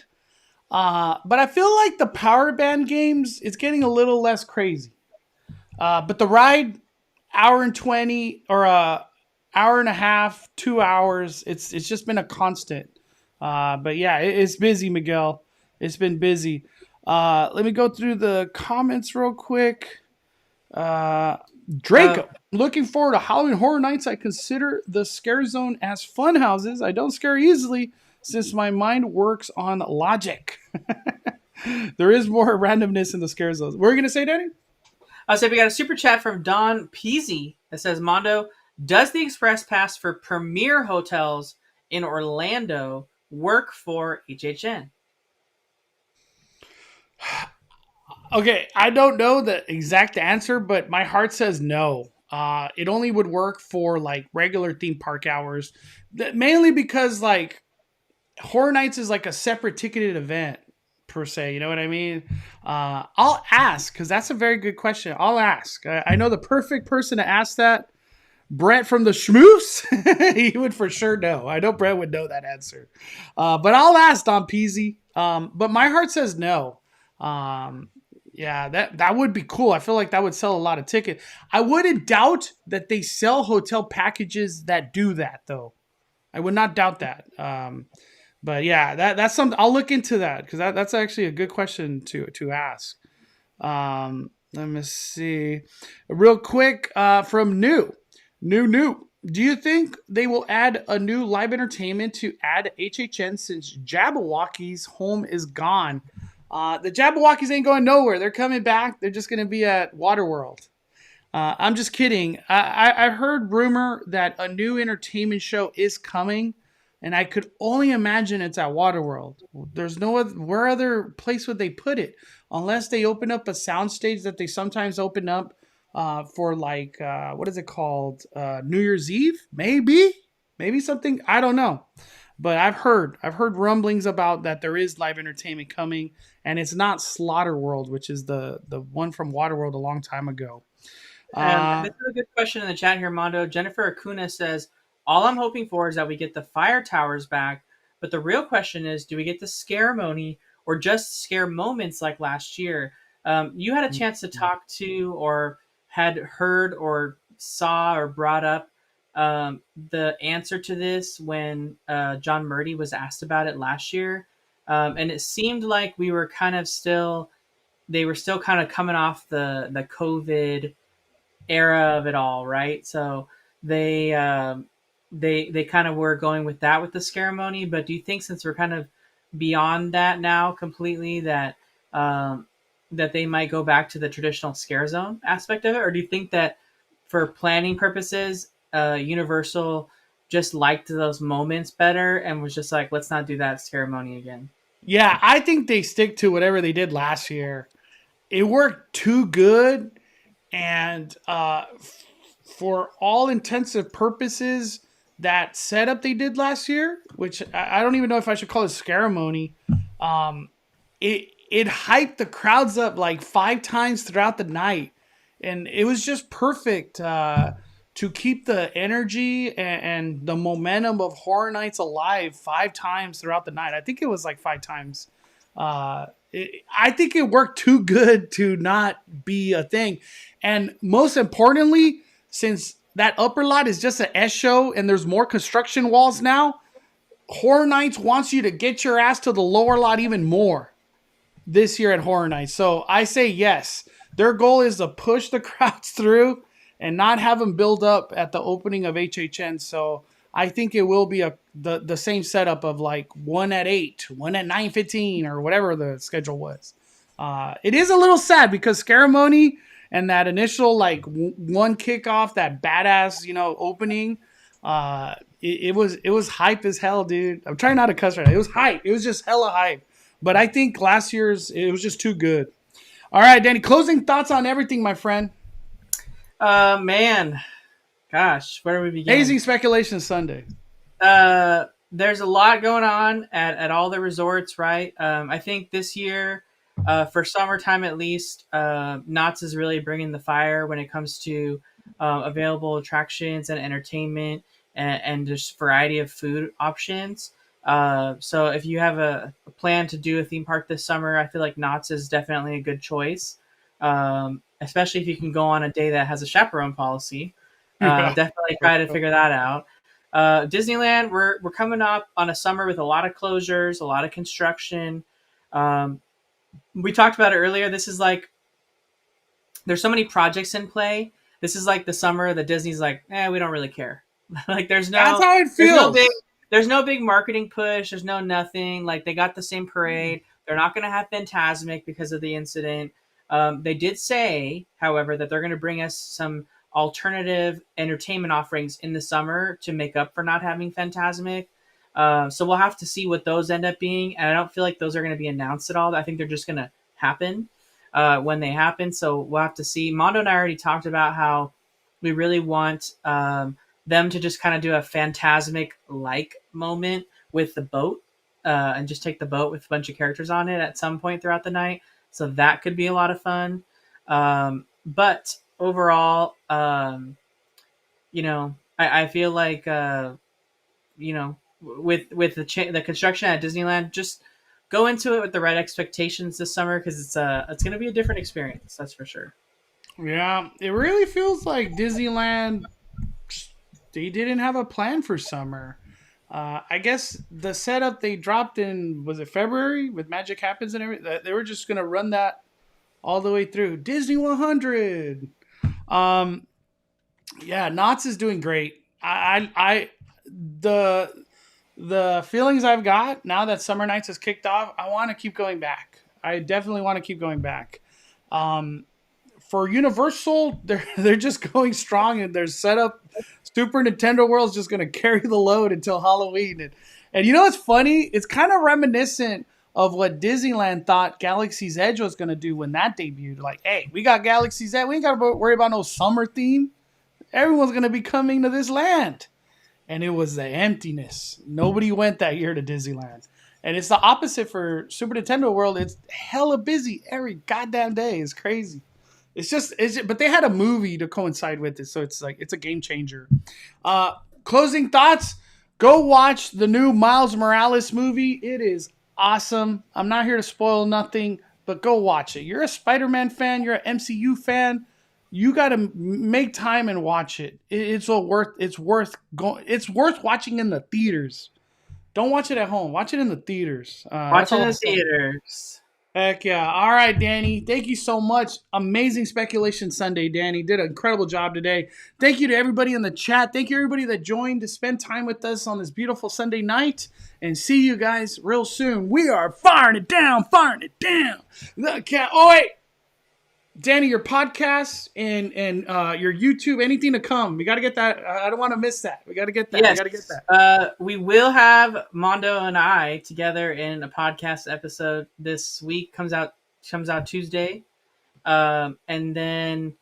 But I feel like the Power Band games, it's getting a little less crazy. But the ride, hour and 20 or hour and a half, 2 hours. It's just been a constant. But yeah, it's busy, Miguel. It's been busy. Let me go through the comments real quick. Draco, looking forward to Halloween Horror Nights. I consider the Scare Zone as fun houses. I don't scare easily since my mind works on logic. There is more randomness in the Scare Zones. What are you going to say, Danny? I said we got a super chat from Don Peasy that says, Mondo, does the Express Pass for Premier Hotels in Orlando work for HHN? Okay, I don't know the exact answer, but my heart says no. It only would work for like regular theme park hours, mainly because like Horror Nights is like a separate ticketed event per se. You know what I mean? I'll ask because that's a very good question. I'll ask. I know the perfect person to ask that. Brett from the Schmoofs, he would for sure know. I know Brett would know that answer. But I'll ask Don Peasy. But my heart says no. Yeah, that would be cool. I feel like that would sell a lot of tickets. I wouldn't doubt that they sell hotel packages that do that, though. I would not doubt that. But yeah, that's something. I'll look into that because that's actually a good question to ask. Let me see. Real quick from New. Do you think they will add a new live entertainment to add HHN since Jabberwocky's home is gone? The Jabberwockies ain't going nowhere. They're coming back. They're just going to be at Waterworld. I'm just kidding. I heard rumor that a new entertainment show is coming, and I could only imagine it's at Waterworld. There's no other, where other place would they put it? Unless they open up a soundstage that they sometimes open up for like, what is it called? New Year's Eve? Maybe something. I don't know. But I've heard rumblings about that there is live entertainment coming, and it's not Slaughter World, which is the one from Waterworld a long time ago. This is a good question in the chat here, Mondo. Jennifer Acuna says, all I'm hoping for is that we get the fire towers back, but the real question is, do we get the scaremony or just scare moments like last year? You had a chance to talk to or had heard or saw or brought up the answer to this when John Murdy was asked about it last year. And it seemed like we were kind of still, they were still kind of coming off the COVID era of it all, right? So they they kind of were going with that with the ceremony. But do you think, since we're kind of beyond that now completely, that that they might go back to the traditional scare zone aspect of it, or do you think that for planning purposes, Universal just liked those moments better and was just like, let's not do that ceremony again? Yeah, I think they stick to whatever they did last year. It worked too good, and for all intensive purposes, that setup they did last year, which I don't even know if I should call it ceremony, it hyped the crowds up like 5 times throughout the night, and it was just perfect to keep the energy and the momentum of Horror Nights alive 5 times throughout the night. I think it was like 5 times. I think it worked too good to not be a thing. And most importantly, since that upper lot is just an S show and there's more construction walls now, Horror Nights wants you to get your ass to the lower lot even more this year at Horror Nights. So I say yes. Their goal is to push the crowds through and not have them build up at the opening of HHN. So I think it will be the same setup of like one at 8, one at 9:15, or whatever the schedule was. It is a little sad because ceremony and that initial like one kickoff, that badass opening, it was hype as hell, dude. I'm trying not to cuss right now. It was hype. It was just hella hype. But I think last year's, it was just too good. All right, Danny, closing thoughts on everything, my friend. Man, gosh, where do we begin? Amazing Speculation Sunday. There's a lot going on at all the resorts, right? I think this year, for summertime at least, Knott's is really bringing the fire when it comes to available attractions and entertainment and just variety of food options. So if you have a plan to do a theme park this summer, I feel like Knott's is definitely a good choice. Especially if you can go on a day that has a chaperone policy. Definitely try to figure that out. Disneyland, we're coming up on a summer with a lot of closures, a lot of construction. We talked about it earlier. This is like, there's so many projects in play. This is like the summer that Disney's like, we don't really care. Like that's how it feels. There's no big marketing push. There's no nothing. Like they got the same parade. They're not going to have Fantasmic because of the incident. They did say, however, that they're going to bring us some alternative entertainment offerings in the summer to make up for not having Fantasmic. So we'll have to see what those end up being. And I don't feel like those are going to be announced at all. I think they're just going to happen when they happen. So we'll have to see. Mondo and I already talked about how we really want them to just kind of do a Fantasmic-like moment with the boat and just take the boat with a bunch of characters on it at some point throughout the night. So that could be a lot of fun. But overall, I feel like, with the construction at Disneyland, just go into it with the right expectations this summer because it's going to be a different experience. That's for sure. Yeah, it really feels like Disneyland, they didn't have a plan for summer. I guess the setup they dropped in, was it February with Magic Happens and everything? They were just going to run that all the way through. Disney 100. Yeah, Knott's is doing great. The feelings I've got now that Summer Nights has kicked off, I want to keep going back. I definitely want to keep going back. For Universal, they're just going strong, and their setup, Super Nintendo World's just going to carry the load until Halloween. And you know what's funny? It's kind of reminiscent of what Disneyland thought Galaxy's Edge was going to do when that debuted. Like, hey, we got Galaxy's Edge. We ain't got to worry about no summer theme. Everyone's going to be coming to this land. And it was the emptiness. Nobody went that year to Disneyland. And it's the opposite for Super Nintendo World. It's hella busy every goddamn day. It's crazy. but they had a movie to coincide with it, so it's like it's a game changer. Closing thoughts: go watch the new Miles Morales movie. It is awesome. I'm not here to spoil nothing, but go watch it. You're a Spider-Man fan. You're an MCU fan. You got to make time and watch it. It's worth watching in the theaters. Don't watch it at home. Watch it in the theaters. Watch it in the theaters. Heck yeah. All right, Danny. Thank you so much. Amazing Speculation Sunday, Danny. Did an incredible job today. Thank you to everybody in the chat. Thank you, everybody that joined to spend time with us on this beautiful Sunday night. And see you guys real soon. We are firing it down. The cat. Oh, wait. Danny, your podcast and your YouTube, anything to come. We got to get that. I don't want to miss that. We got to get that. Yes. We got to get that. We will have Mondo and I together in a podcast episode this week. Comes out Tuesday. And then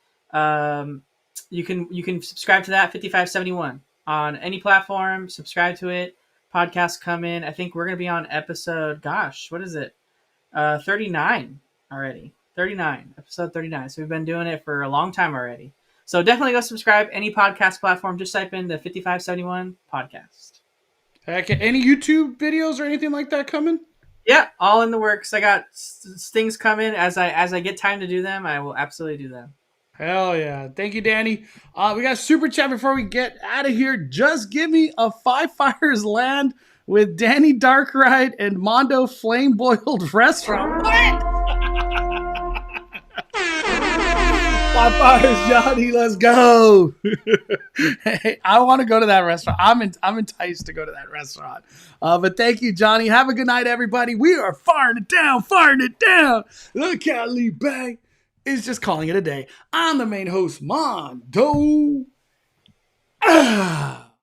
you can subscribe to that 5571 on any platform. Subscribe to it. Podcasts come in. I think we're going to be on episode, gosh, what is it? 39 already. 39, episode 39. So we've been doing it for a long time already. So definitely go subscribe. Any podcast platform, just type in the 5571 podcast. Heck, any YouTube videos or anything like that coming? Yeah, all in the works. I got things coming. As I get time to do them, I will absolutely do them. Hell yeah. Thank you, Danny. We got a super chat before we get out of here. Just give me a Five Fires Land with Danny Darkride and Mondo Flame Boiled Restaurant. What? Five Fires, Johnny, let's go. Hey, I want to go to that restaurant. I'm enticed to go to that restaurant. But thank you, Johnny. Have a good night, everybody. We are firing it down. Look at Lee Bay is just calling it a day. I'm the main host, Mondo.